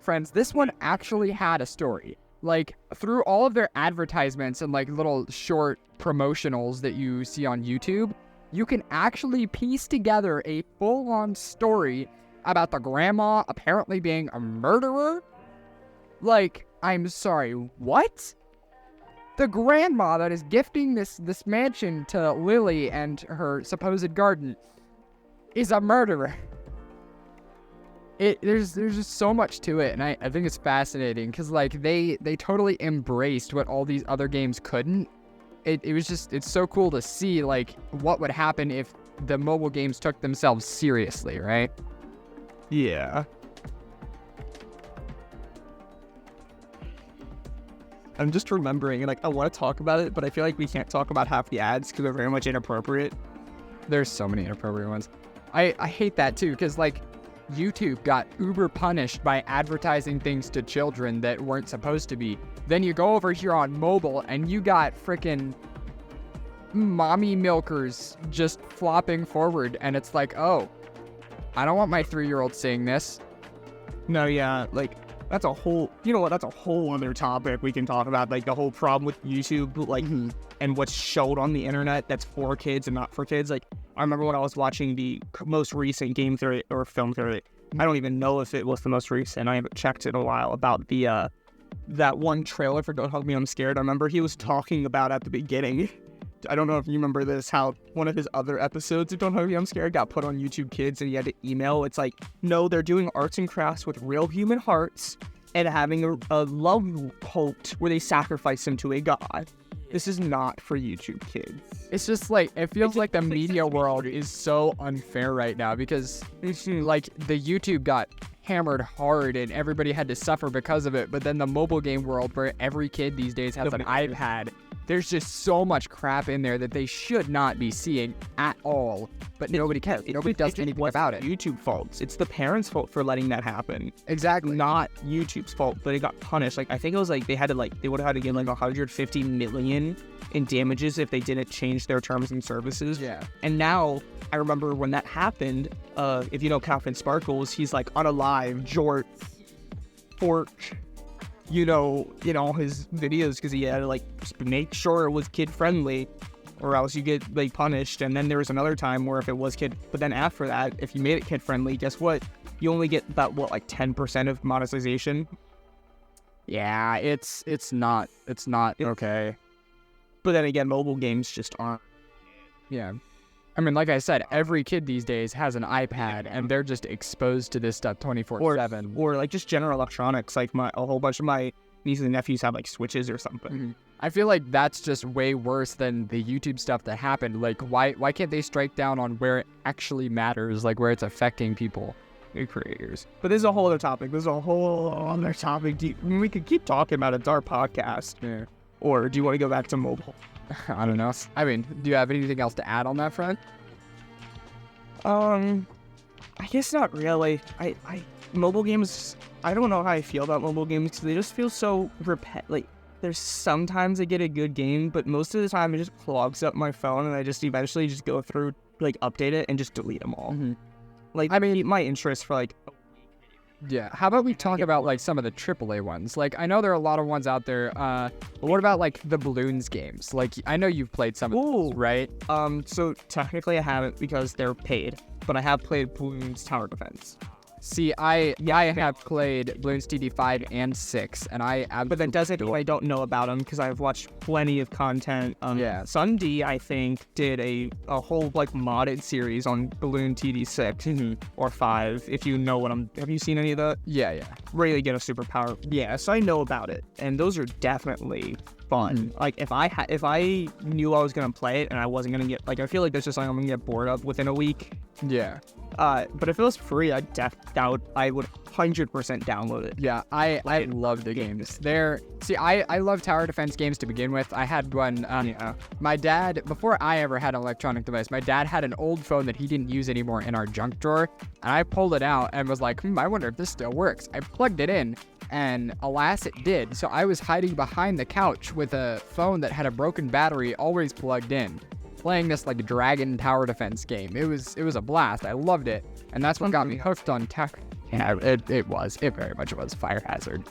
friends, actually had a story. Like, through all of their advertisements and like little short promotionals that you see on YouTube, you can actually piece together a full-on story about the grandma apparently being a murderer. Like, I'm sorry, what? The grandma that is gifting this mansion to Lily and her supposed garden is a murderer. There's just so much to it, and I think it's fascinating because like they totally embraced what all these other games couldn't. It's so cool to see like what would happen if the mobile games took themselves seriously, right? Yeah. I'm just remembering, and like I want to talk about it, but I feel like we can't talk about half the ads because they're very much inappropriate. There's so many inappropriate ones. I hate that too, because like YouTube got uber punished by advertising things to children that weren't supposed to be. Then you go over here on mobile and you got frickin' mommy milkers just flopping forward, and it's like, oh, I don't want my 3-year-old seeing this. No, yeah, like, that's a whole, you know what, that's a whole other topic we can talk about, like, the whole problem with YouTube, like, and what's showed on the internet that's for kids and not for kids. Like, I remember when I was watching the most recent game theory, or film theory, I don't even know if it was the most recent, I haven't checked in a while, about the, that one trailer for Don't Hug Me, I'm Scared. I remember he was talking about at the beginning, I don't know if you remember this, how one of his other episodes of Don't Hug Me, I'm Scared got put on YouTube Kids, and he had to email. It's like, no, they're doing arts and crafts with real human hearts and having a love cult where they sacrifice them to a god. This is not for YouTube Kids. It's just like, it feels like the media world is so unfair right now, because like the YouTube got hammered hard and everybody had to suffer because of it, but then the mobile game world, where every kid these days has an iPad, there's just so much crap in there that they should not be seeing at all, but nobody cares. Nobody does anything about it. YouTube fault. It's the parents' fault for letting that happen. Exactly. Not YouTube's fault, but it got punished. Like, I think it was like they would have had to get like 150 million in damages if they didn't change their terms and services. Yeah. And now I remember when that happened, if you know Captain Sparkles, he's like on a live Jort Forge, you know his videos, because he had to like make sure it was kid friendly, or else you get like punished. And then there was another time where if it was kid, but then after that, if you made it kid friendly, guess what? You only get about like 10% of monetization. Yeah, it's not okay. But then again, mobile games just aren't. Yeah. I mean, like I said, every kid these days has an iPad, and they're just exposed to this stuff 24/7. Or like just general electronics. Like a whole bunch of my nieces and nephews have like Switches or something. I feel like that's just way worse than the YouTube stuff that happened. Like, why can't they strike down on where it actually matters, like where it's affecting people? New creators. But this is a whole other topic. We could keep talking about it. It's our podcast. Yeah. Or do you want to go back to mobile? I don't know. I mean, do you have anything else to add on that front? I guess not really. Mobile games, I don't know how I feel about mobile games, because they just feel so like, there's sometimes I get a good game, but most of the time it just clogs up my phone, and I just eventually just go through, like, update it and just delete them all. Like, I mean, my interest for like. Yeah, how about we talk about like some of the AAA ones? Like, I know there are a lot of ones out there, but what about like the Balloons games? Like, I know you've played some of those, right? So technically I haven't, because they're paid, but I have played Balloons Tower Defense. See, I have played Balloons TD 5 and 6, and but that doesn't mean I don't know about them, because I've watched plenty of content. Yeah. Sunday, I think, did a whole like modded series on Balloon TD 6 or 5. If you know what have you seen any of that? Yeah. Really get a superpower. Yeah, so I know about it, and those are definitely fun. Like, if I knew I was gonna play it and I wasn't gonna get, like, I feel like there's just something I'm gonna get bored of within a week. Yeah. But if it was free, I would 100% download it. Yeah, I love the games. I love tower defense games to begin with. I had one. My dad, before I ever had an electronic device, my dad had an old phone that he didn't use anymore in our junk drawer, and I pulled it out and was like, I wonder if this still works. I plugged it in, and alas, it did. So I was hiding behind the couch with a phone that had a broken battery always plugged in, playing this like dragon tower defense game. It was a blast. I loved it, and that's what got me hooked on tech. Yeah, it very much was Fire Hazard.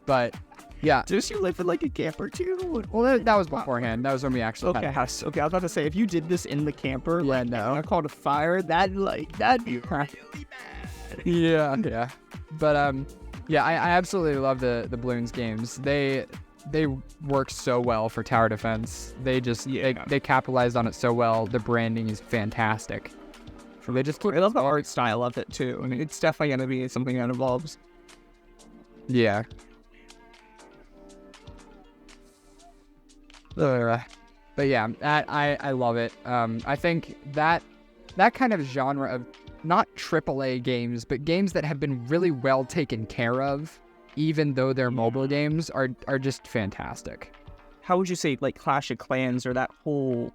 But yeah, did you live in like a camper too? Well, that was beforehand. That was when we actually okay. I was about to say, if you did this in the camper, yeah, like, no, I called a fire. That'd be really bad. Yeah. But yeah, I absolutely love the Balloons games. They work so well for tower defense. They just they capitalized on it so well. The branding is fantastic. So they just I love the art style of it too. I mean, it's definitely gonna be something that evolves. Yeah. But yeah, I love it. I think that kind of genre of not AAA games, but games that have been really well taken care of, even though they're mobile games, are just fantastic. How would you say, like, Clash of Clans or that whole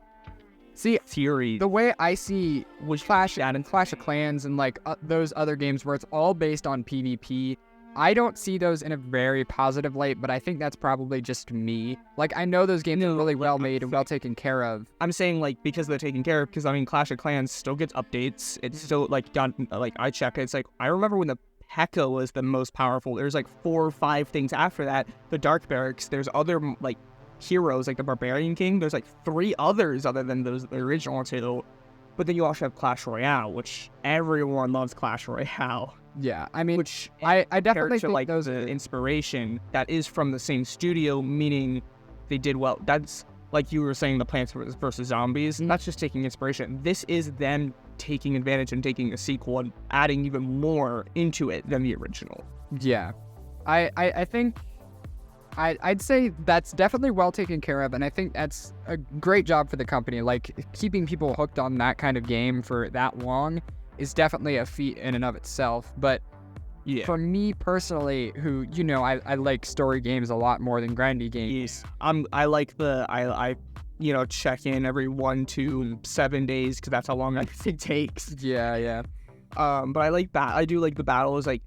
theory? The way I see Clash of Clans and like those other games where it's all based on PvP, I don't see those in a very positive light, but I think that's probably just me. Like, I know those games are really well made and well taken care of. I'm saying, like, because they're taken care of, because, I mean, Clash of Clans still gets updates. It's still, like, I check it. It's like, I remember when the P.E.K.K.A was the most powerful. There's, like, 4 or 5 things after that. The Dark Barracks, there's other, like, heroes, like the Barbarian King. There's, like, 3 others other than the original 2. But then you also have Clash Royale, which everyone loves Clash Royale. Yeah, I mean, which I definitely think like those the inspiration that is from the same studio, meaning they did well. That's like you were saying, the Plants vs. Zombies. That's just taking inspiration. This is them taking advantage and taking a sequel and adding even more into it than the original. Yeah, I think I'd say that's definitely well taken care of, and I think that's a great job for the company. Like, keeping people hooked on that kind of game for that long is definitely a feat in and of itself. But yeah, for me personally, who, you know, I like story games a lot more than grindy games. I like I you know, check in every 1 to 7 days, because that's how long I think it takes. Yeah. But I like that. I do like the battles. Like,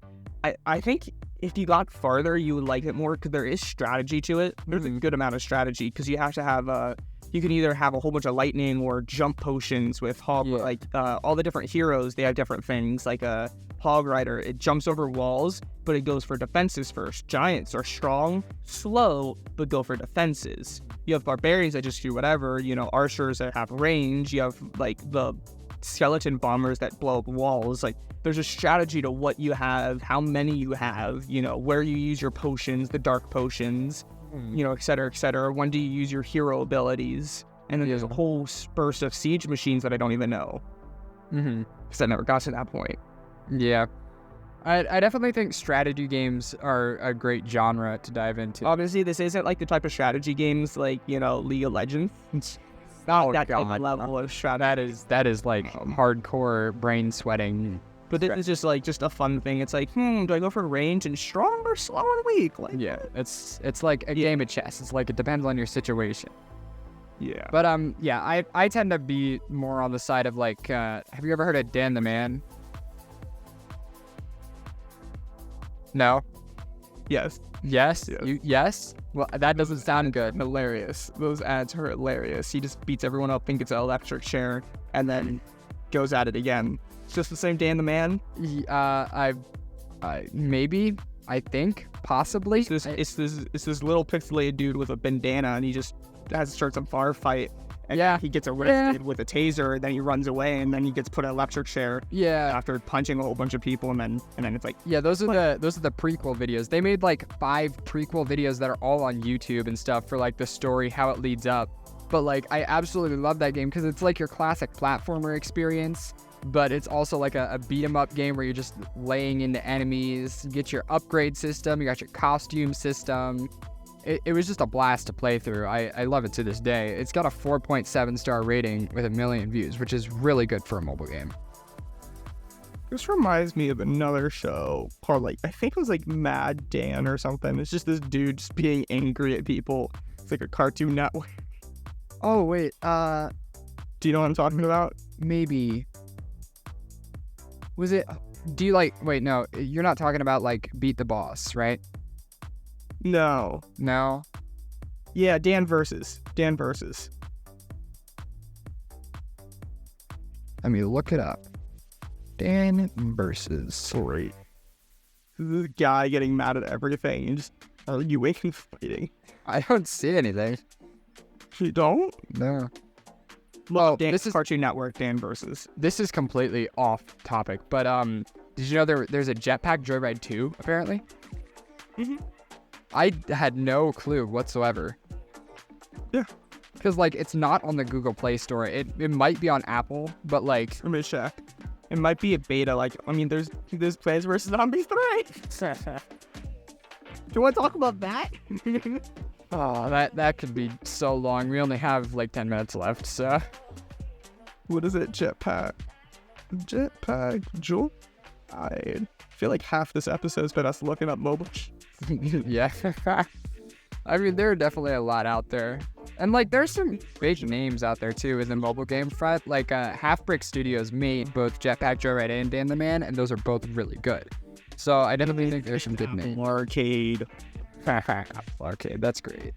I think if you got farther, you would like it more, because there is strategy to it. There's a good amount of strategy, because you have to have you can either have a whole bunch of lightning or jump potions with Hog. Yeah. Like, all the different heroes, they have different things. Like a Hog Rider, it jumps over walls, but it goes for defenses first. Giants are strong, slow, but go for defenses. You have barbarians that just do whatever. You know, archers that have range. You have, like, the skeleton bombers that blow up walls. Like, there's a strategy to what you have, how many you have, you know, where you use your potions, the dark potions, you know, et cetera, when do you use your hero abilities, and then there's a whole burst of siege machines that I don't even know, because I never got to that point. Yeah, I definitely think strategy games are a great genre to dive into. Obviously, this isn't like the type of strategy games like, you know, League of Legends. It's not that type of level of strategy. That is like hardcore brain sweating. But this is just a fun thing. It's like, do I go for range and strong or slow and weak? Like, yeah, it's like a game of chess. It's like, it depends on your situation. Yeah. But yeah, I tend to be more on the side of, like, have you ever heard of Dan the Man? No? Yes. Yes? Yes? Well, that doesn't sound good. Hilarious. Those ads are hilarious. He just beats everyone up, thinks it's an electric chair, and then goes at it again. It's just the same Dan the Man? Maybe, I think, possibly. It's this little pixelated dude with a bandana, and he just starts a bar fight. And he gets arrested with a taser, and then he runs away, and then he gets put in an electric chair. Yeah. After punching a whole bunch of people, and then it's like, yeah, those are the prequel videos. They made like 5 prequel videos that are all on YouTube and stuff for, like, the story, how it leads up. But, like, I absolutely love that game, because it's like your classic platformer experience, but it's also like a beat 'em up game where you're just laying into enemies. You get your upgrade system, you got your costume system. It was just a blast to play through. I love it to this day. It's got a 4.7 star rating with 1 million views, which is really good for a mobile game. This reminds me of another show called, like, I think it was like Mad Dan or something. It's just this dude just being angry at people. It's like a Cartoon Network. Oh, wait. Do you know what I'm talking about? Maybe. Was it... Do you, like... Wait, no. You're not talking about, like, Beat the Boss, right? No. Yeah, Dan versus. Let me look it up. Dan versus. Great. This guy getting mad at everything and just arguing and fighting. I don't see anything. You don't? No. Well, this is Cartoon Network, Dan versus. This is completely off topic, but did you know there's a Jetpack Joyride 2, apparently? I had no clue whatsoever. Yeah. Because, like, it's not on the Google Play Store. It might be on Apple, but, like... Let me check. It might be a beta. Like, I mean, there's Plants vs. Zombies 3. Do you want to talk about that? Oh, that could be so long. We only have, like, 10 minutes left, so... What is it? Jetpack Joyride. I feel like half this episode's been us looking up mobile. Yeah. I mean, there are definitely a lot out there. And, like, there's some big names out there, too, in the mobile game front. Like, Half Brick Studios made both Jetpack Joyride and Dan the Man, and those are both really good. So I definitely think there's some good names. Arcade. Arcade, that's great.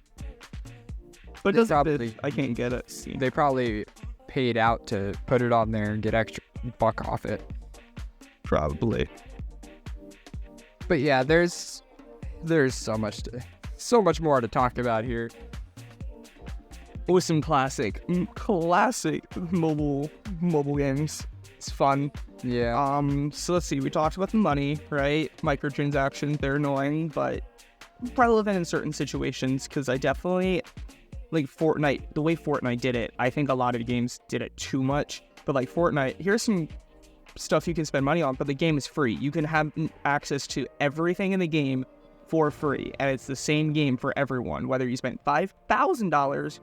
But it doesn't I can't get it. They probably paid out to put it on there and get extra buck off it. Probably. But yeah, there's so much more to talk about here. With some classic mobile games. It's fun. Yeah. So let's see. We talked about the money, right? Microtransactions, they're annoying, but relevant in certain situations because I definitely like Fortnite. The way Fortnite did it, I think a lot of games did it too much. But like Fortnite, here's some stuff you can spend money on, but the game is free. You can have access to everything in the game for free, and it's the same game for everyone, whether you spent $5,000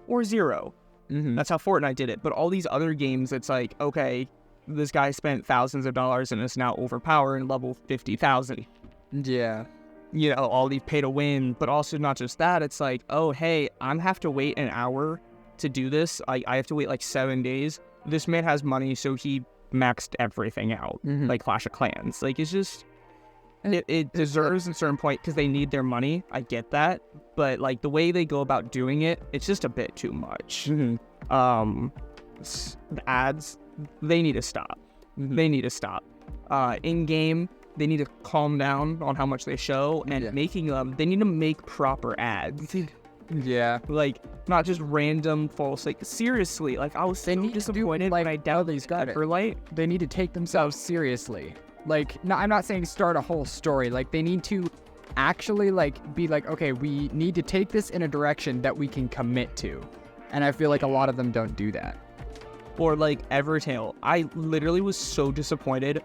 or zero. Mm-hmm. That's how Fortnite did it. But all these other games, it's like, okay, this guy spent thousands of dollars and is now overpowered and level 50,000. Yeah. You know, all these pay to win, but also not just that. It's like, oh, hey, I'm have to wait an hour to do this. I have to wait like 7 days. This man has money, so he maxed everything out, like Clash of Clans. Like, it's just, it deserves a certain point because they need their money. I get that, but like the way they go about doing it, it's just a bit too much. The ads, they need to stop. They need to stop. In game, they need to calm down on how much they show and making them. They need to make proper ads. Yeah, like not just random false. Like seriously, like I was so disappointed when I downloaded these guys for light. They need to take themselves seriously. Like, no, I'm not saying start a whole story. Like, they need to actually like be like, okay, we need to take this in a direction that we can commit to, and I feel like a lot of them don't do that. Or like Evertale, I literally was so disappointed.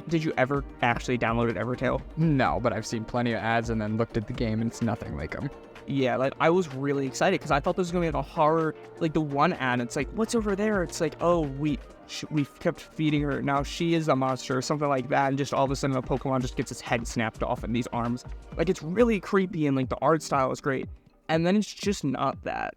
Did you ever actually download Evertale? No, but I've seen plenty of ads and then looked at the game and it's nothing like them. Yeah, like I was really excited because I thought this was gonna be like a horror. Like the one ad, it's like, what's over there? It's like, oh, we kept feeding her. Now she is a monster or something like that, and just all of a sudden a Pokemon just gets its head snapped off in these arms. Like it's really creepy and like the art style is great, and then it's just not that.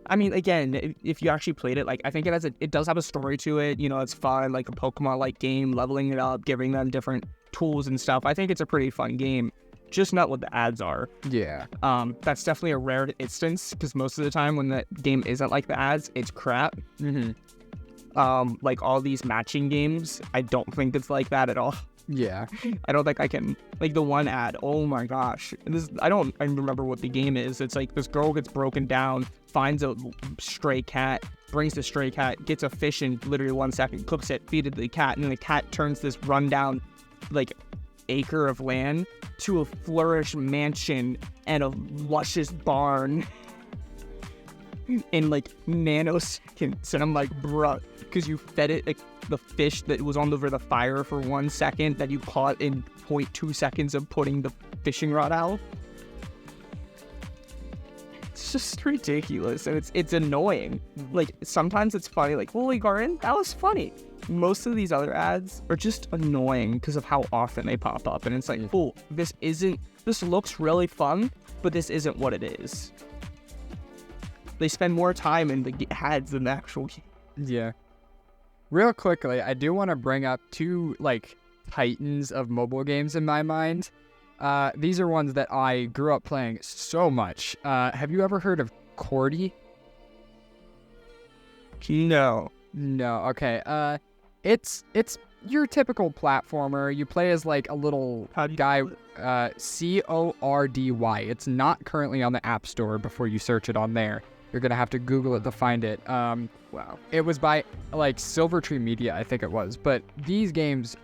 I mean, again, if you actually played it, like I think it does have a story to it. You know, it's fun, like a Pokemon-like game, leveling it up, giving them different tools and stuff. I think it's a pretty fun game. Just not what the ads are. Yeah. That's definitely a rare instance because most of the time when the game isn't like the ads, it's crap. Like all these matching games, I don't think it's like that at all. Yeah. I don't think I can, like the one ad, oh my gosh. I remember what the game is. It's like this girl gets broken down, finds a stray cat, brings the stray cat, gets a fish in literally 1 second, cooks it, feeds it to the cat, and then the cat turns this rundown, like, acre of land to a flourished mansion and a luscious barn in like nanoseconds. And I'm like, bruh, because you fed it like the fish that was over the fire for 1 second that you caught in 0.2 seconds of putting the fishing rod out. It's just ridiculous, and it's annoying. Like sometimes it's funny, like Holy Garden, that was funny. Most of these other ads are just annoying because of how often they pop up, and it's like, oh, this looks really fun, but this isn't what it is. They spend more time in the ads than the actual game. Yeah. Real quickly, I do want to bring up two like titans of mobile games in my mind. These are ones that I grew up playing so much. Have you ever heard of Cordy? No. Okay. It's your typical platformer. You play as like a little guy. Cordy. It's not currently on the App Store. Before you search it on there, you're gonna have to Google it to find it. Wow. It was by like Silvertree Media, I think it was. But these games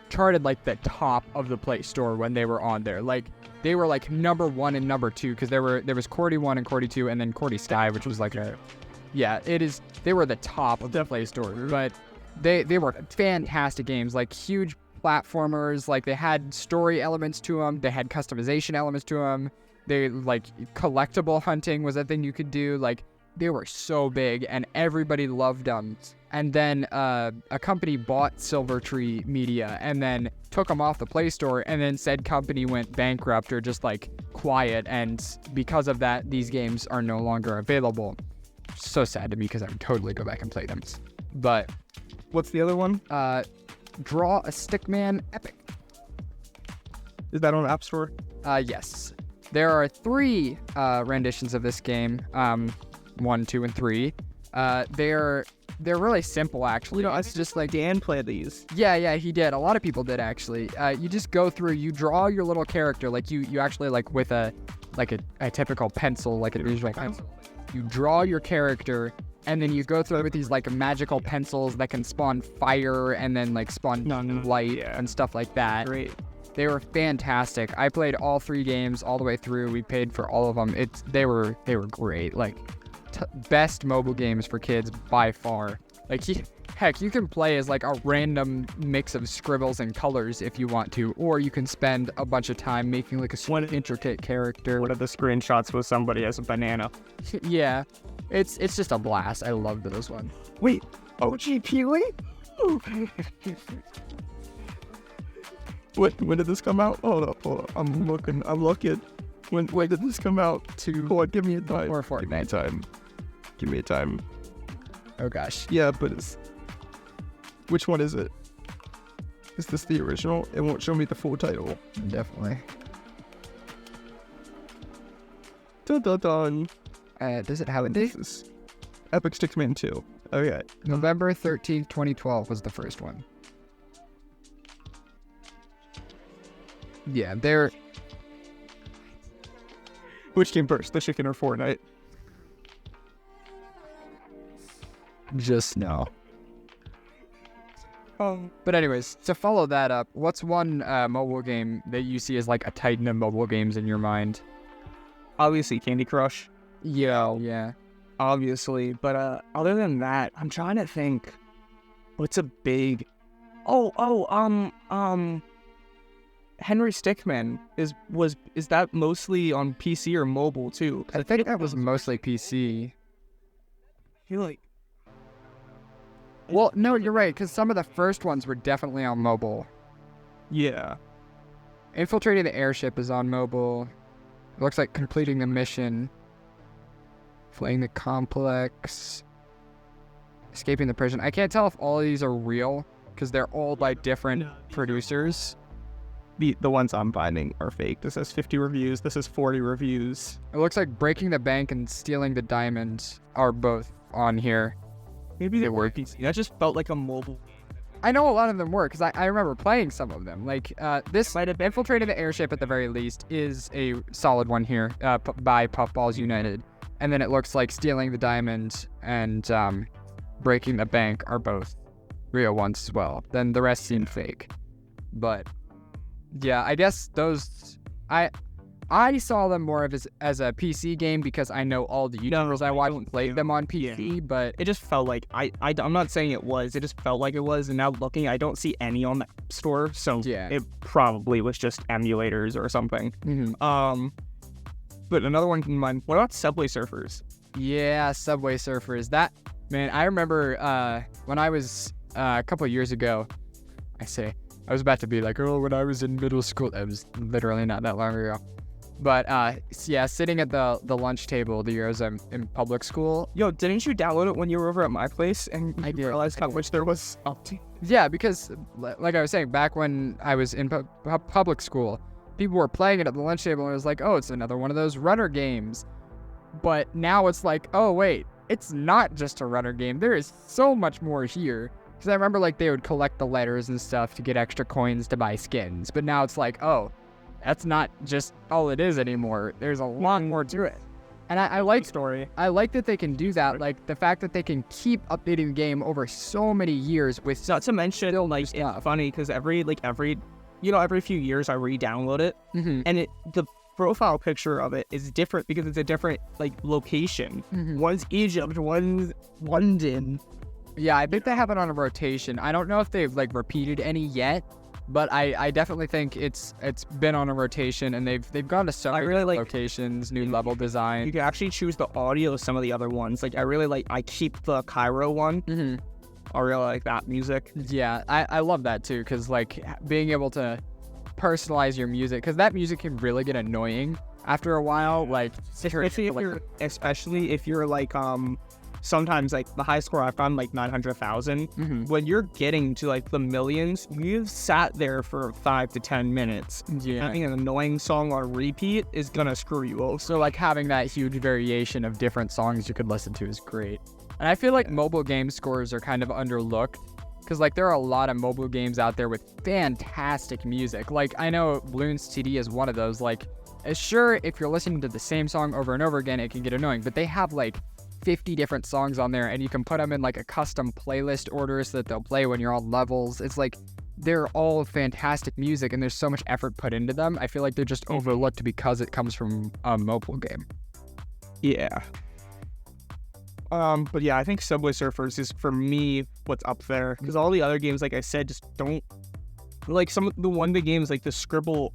charted like the top of the Play Store when they were on there. Like they were like number 1 and number 2 because there was Cordy 1 and Cordy 2 and then Cordy Sky, which was like they were the top of the Play Store. But they were fantastic games, like huge platformers. Like they had story elements to them, they had customization elements to them. They like collectible hunting was a thing you could do. Like they were so big and everybody loved them. And then a company bought Silvertree Media and then took them off the Play Store, and then said company went bankrupt or just like quiet, and because of that, these games are no longer available. So sad to me because I would totally go back and play them. But what's the other one? Draw a Stickman Epic. Is that on App Store? Yes. There are 3 renditions of this game. 1, 2, and 3. They're really simple, actually. It's just like Dan played these. Yeah, he did. A lot of people did, actually. You just go through, you draw your little character, like you actually, like with a typical pencil, like a digital pencil. You draw your character, and then you go through with these like magical pencils that can spawn fire and then like spawn light and stuff like that. Great. They were fantastic. I played all 3 games all the way through. We paid for all of them. They were great. Like best mobile games for kids by far. Like heck, you can play as like a random mix of scribbles and colors if you want to, or you can spend a bunch of time making like a intricate character. One of the screenshots was somebody as a banana. Yeah, it's just a blast. I love those ones. Wait, OG Peely? When did this come out? Hold up. I'm looking. When did this come out? Hold on, give me a time. Or Fortnite. Give me a time. Oh gosh. Yeah, but which one is it? Is this the original? It won't show me the full title. Definitely. Dun dun dun. Does it have a date? This is Epic Stickman 2. Okay. November 13th, 2012 was the first one. Yeah, they're... Which came first, the chicken or Fortnite? Just no. But anyways, to follow that up, what's one mobile game that you see as like a titan of mobile games in your mind? Obviously Candy Crush. Yeah. Obviously, but other than that, I'm trying to think. What's a big? Henry Stickmin is that mostly on PC or mobile too? I think that was mostly PC. I feel like. Well, no, you're right, because some of the first ones were definitely on mobile. Yeah. Infiltrating the airship is on mobile. It looks like completing the mission. Flaying the complex. Escaping the prison. I can't tell if all of these are real, because they're all by different producers. The ones I'm finding are fake. This has 50 reviews. This is 40 reviews. It looks like Breaking the Bank and Stealing the Diamond are both on here. Maybe they were PC. That just felt like a mobile game. I know a lot of them were, because I remember playing some of them. Like, this might have Infiltrating the Airship at the very least is a solid one here by Puffballs United. And then it looks like Stealing the Diamond and Breaking the Bank are both real ones as well. Then the rest seem fake. But, yeah, I guess those... I saw them more of as a PC game because I know all the YouTubers I watched played them on PC, but it just felt like I'm not saying it was. It just felt like it was, and now looking, I don't see any on the App Store, so yeah. It probably was just emulators or something. Mm-hmm. But another one in mind. What about Subway Surfers? Yeah, Subway Surfers. That man, I remember when I was a couple of years ago. I was about to be like, oh, when I was in middle school. It was literally not that long ago. But, yeah, sitting at the lunch table the years I'm in public school. Yo, didn't you download it when you were over at my place and you realized how much there was up to? Yeah, because, like I was saying, back when I was in public school, people were playing it at the lunch table and it was like, oh, it's another one of those runner games. But now it's like, oh, wait, it's not just a runner game. There is so much more here. Because I remember, like, they would collect the letters and stuff to get extra coins to buy skins. But now it's like, oh, that's not just all it is anymore. There's a lot more to it. And I like story. I like that they can do that. Like the fact that they can keep updating the game over so many years with not to mention like stuff. It's funny because every few years I re-download it, mm-hmm. and the profile picture of it is different because it's a different like location. Mm-hmm. One's Egypt, one's London. Yeah, I think they have it on a rotation. I don't know if they've like repeated any yet. But I definitely think it's been on a rotation, and they've gone to so many locations, new level design. You can actually choose the audio of some of the other ones. Like I keep the Cairo one. Mm-hmm. I really like that music. Yeah, I love that too, because like being able to personalize your music, because that music can really get annoying after a while. Like especially if you're like sometimes like the high score I've gotten like 900,000. When you're getting to like the millions, you've sat there for 5 to 10 minutes. Yeah. Having an annoying song on repeat is gonna screw you over. So like having that huge variation of different songs you could listen to is great. And I feel like mobile game scores are kind of underlooked because like there are a lot of mobile games out there with fantastic music. Like I know Bloons TD is one of those. Like, sure, if you're listening to the same song over and over again, it can get annoying, but they have like 50 different songs on there and you can put them in like a custom playlist order so that they'll play when you're on levels. It's like they're all fantastic music and there's so much effort put into them. I feel like they're just overlooked because it comes from a mobile game. Yeah. But yeah, I think Subway Surfers is for me what's up there because all the other games, like I said, just don't like some of the one big games like the Scribble.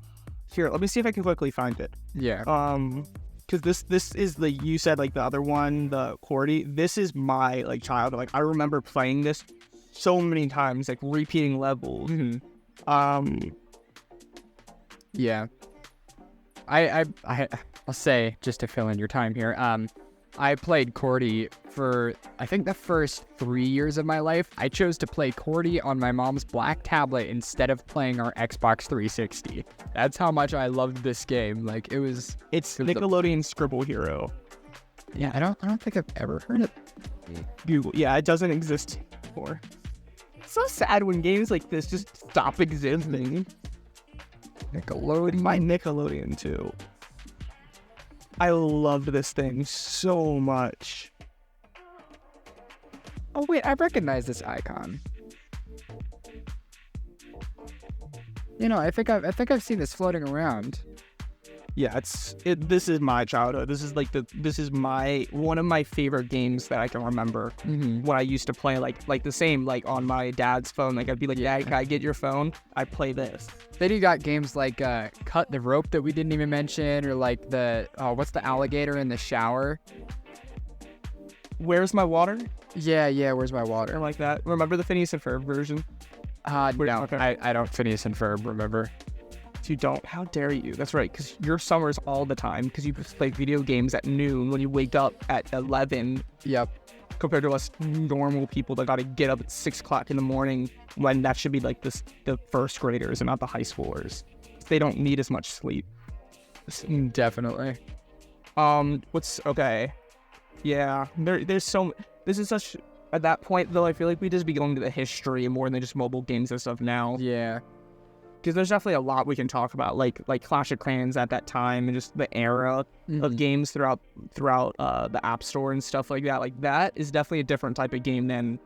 Here, let me see if I can quickly find it. Yeah. Because this is the, you said like the other one, the Cordy. This is my like childhood. Like I remember playing this so many times, like repeating levels. Yeah. I'll say, just to fill in your time here, I played Cordy for, I think, the first 3 years of my life. I chose to play Cordy on my mom's black tablet instead of playing our Xbox 360. That's how much I loved this game. Like, it's Nickelodeon Scribble Hero. Yeah, I don't think I've ever heard it. Google. Yeah, it doesn't exist anymore. It's so sad when games like this just stop existing. Nickelodeon. My Nickelodeon, too. I loved this thing so much. Oh wait, I recognize this icon. You know, I think I've seen this floating around. Yeah, this is my childhood. This is one of my favorite games that I can remember. When I used to play like the same like on my dad's phone. Like I'd be like, Dad, can I get your phone? I play this. Then you got games like Cut the Rope that we didn't even mention, or like what's the alligator in the shower? Where's My Water? Yeah, Where's My Water? Or like that. Remember the Phineas and Ferb version? No, okay. I don't Phineas and Ferb remember. You don't? How dare you? That's right, because your summers all the time, because you play video games at noon when you wake up at 11. Yep. Compared to us normal people that got to get up at 6 o'clock in the morning when that should be like the first graders and not the high schoolers. They don't need as much sleep. Definitely. Okay. Yeah, there's so... This is such... At that point, though, I feel like we just be going to the history more than just mobile games and stuff now. Yeah. Because there's definitely a lot we can talk about, like Clash of Clans at that time and just the era of games throughout the App Store and stuff like that. Like that is definitely a different type of game than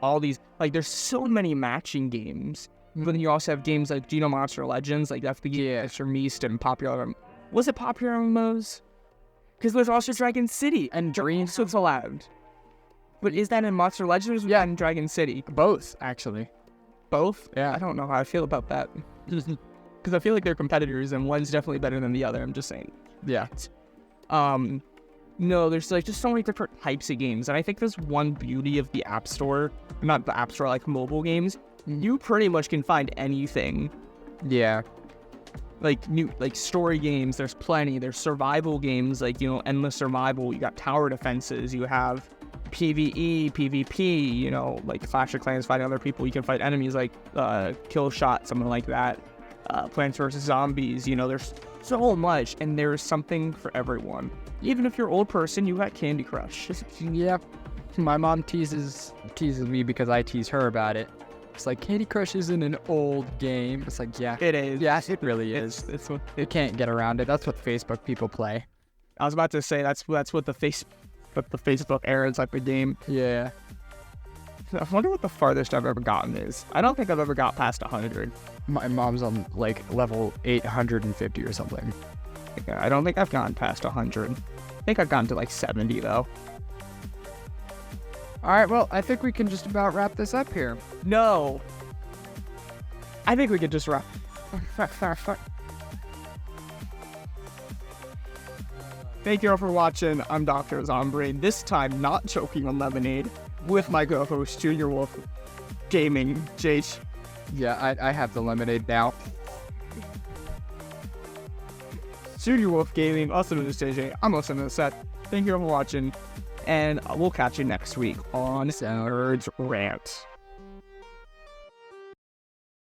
all these. Like there's so many matching games, but then you also have games like Geno Monster Legends, like that's the game that's released and popular. Was it popular MMOs? Because there's also Dragon City and Dream, so it's allowed. But is that in Monster Legends or in Dragon City? Both, actually. Both? Yeah. I don't know how I feel about that. Because I feel like they're competitors and one's definitely better than the other. I'm just saying. Yeah. No, there's like just so many different types of games. And I think there's one beauty of the App Store, not the App Store, like mobile games. You pretty much can find anything. Yeah. Like new, like story games, there's plenty. There's survival games, like, you know, endless survival. You got tower defenses. You have PvE, PvP, you know, like Clash of Clans fighting other people. You can fight enemies like Kill Shot, something like that. Plants vs. Zombies, you know, there's so much, and there's something for everyone. Even if you're an old person, you got Candy Crush. Yeah. My mom teases me because I tease her about it. It's like, Candy Crush isn't an old game. It's like, yeah. It is. Yeah, it really is. It's what you can't get around it. That's what Facebook people play. I was about to say, that's what the Facebook era type of game. Yeah. I wonder what the farthest I've ever gotten is. I don't think I've ever got past 100. My mom's on like level 850 or something. Yeah, I don't think I've gotten past 100. I think I've gotten to like 70 though. All right, well, I think we can just about wrap this up here. No. I think we could just wrap. Thank you all for watching. I'm Dr. Zombrain. This time, not choking on lemonade, with my co-host, Junior Wolf Gaming, Jake. Yeah, I have the lemonade now. Junior Wolf Gaming, also known as JJ. I'm also known as Seth. Thank you all for watching, and we'll catch you next week on Nerds Rant.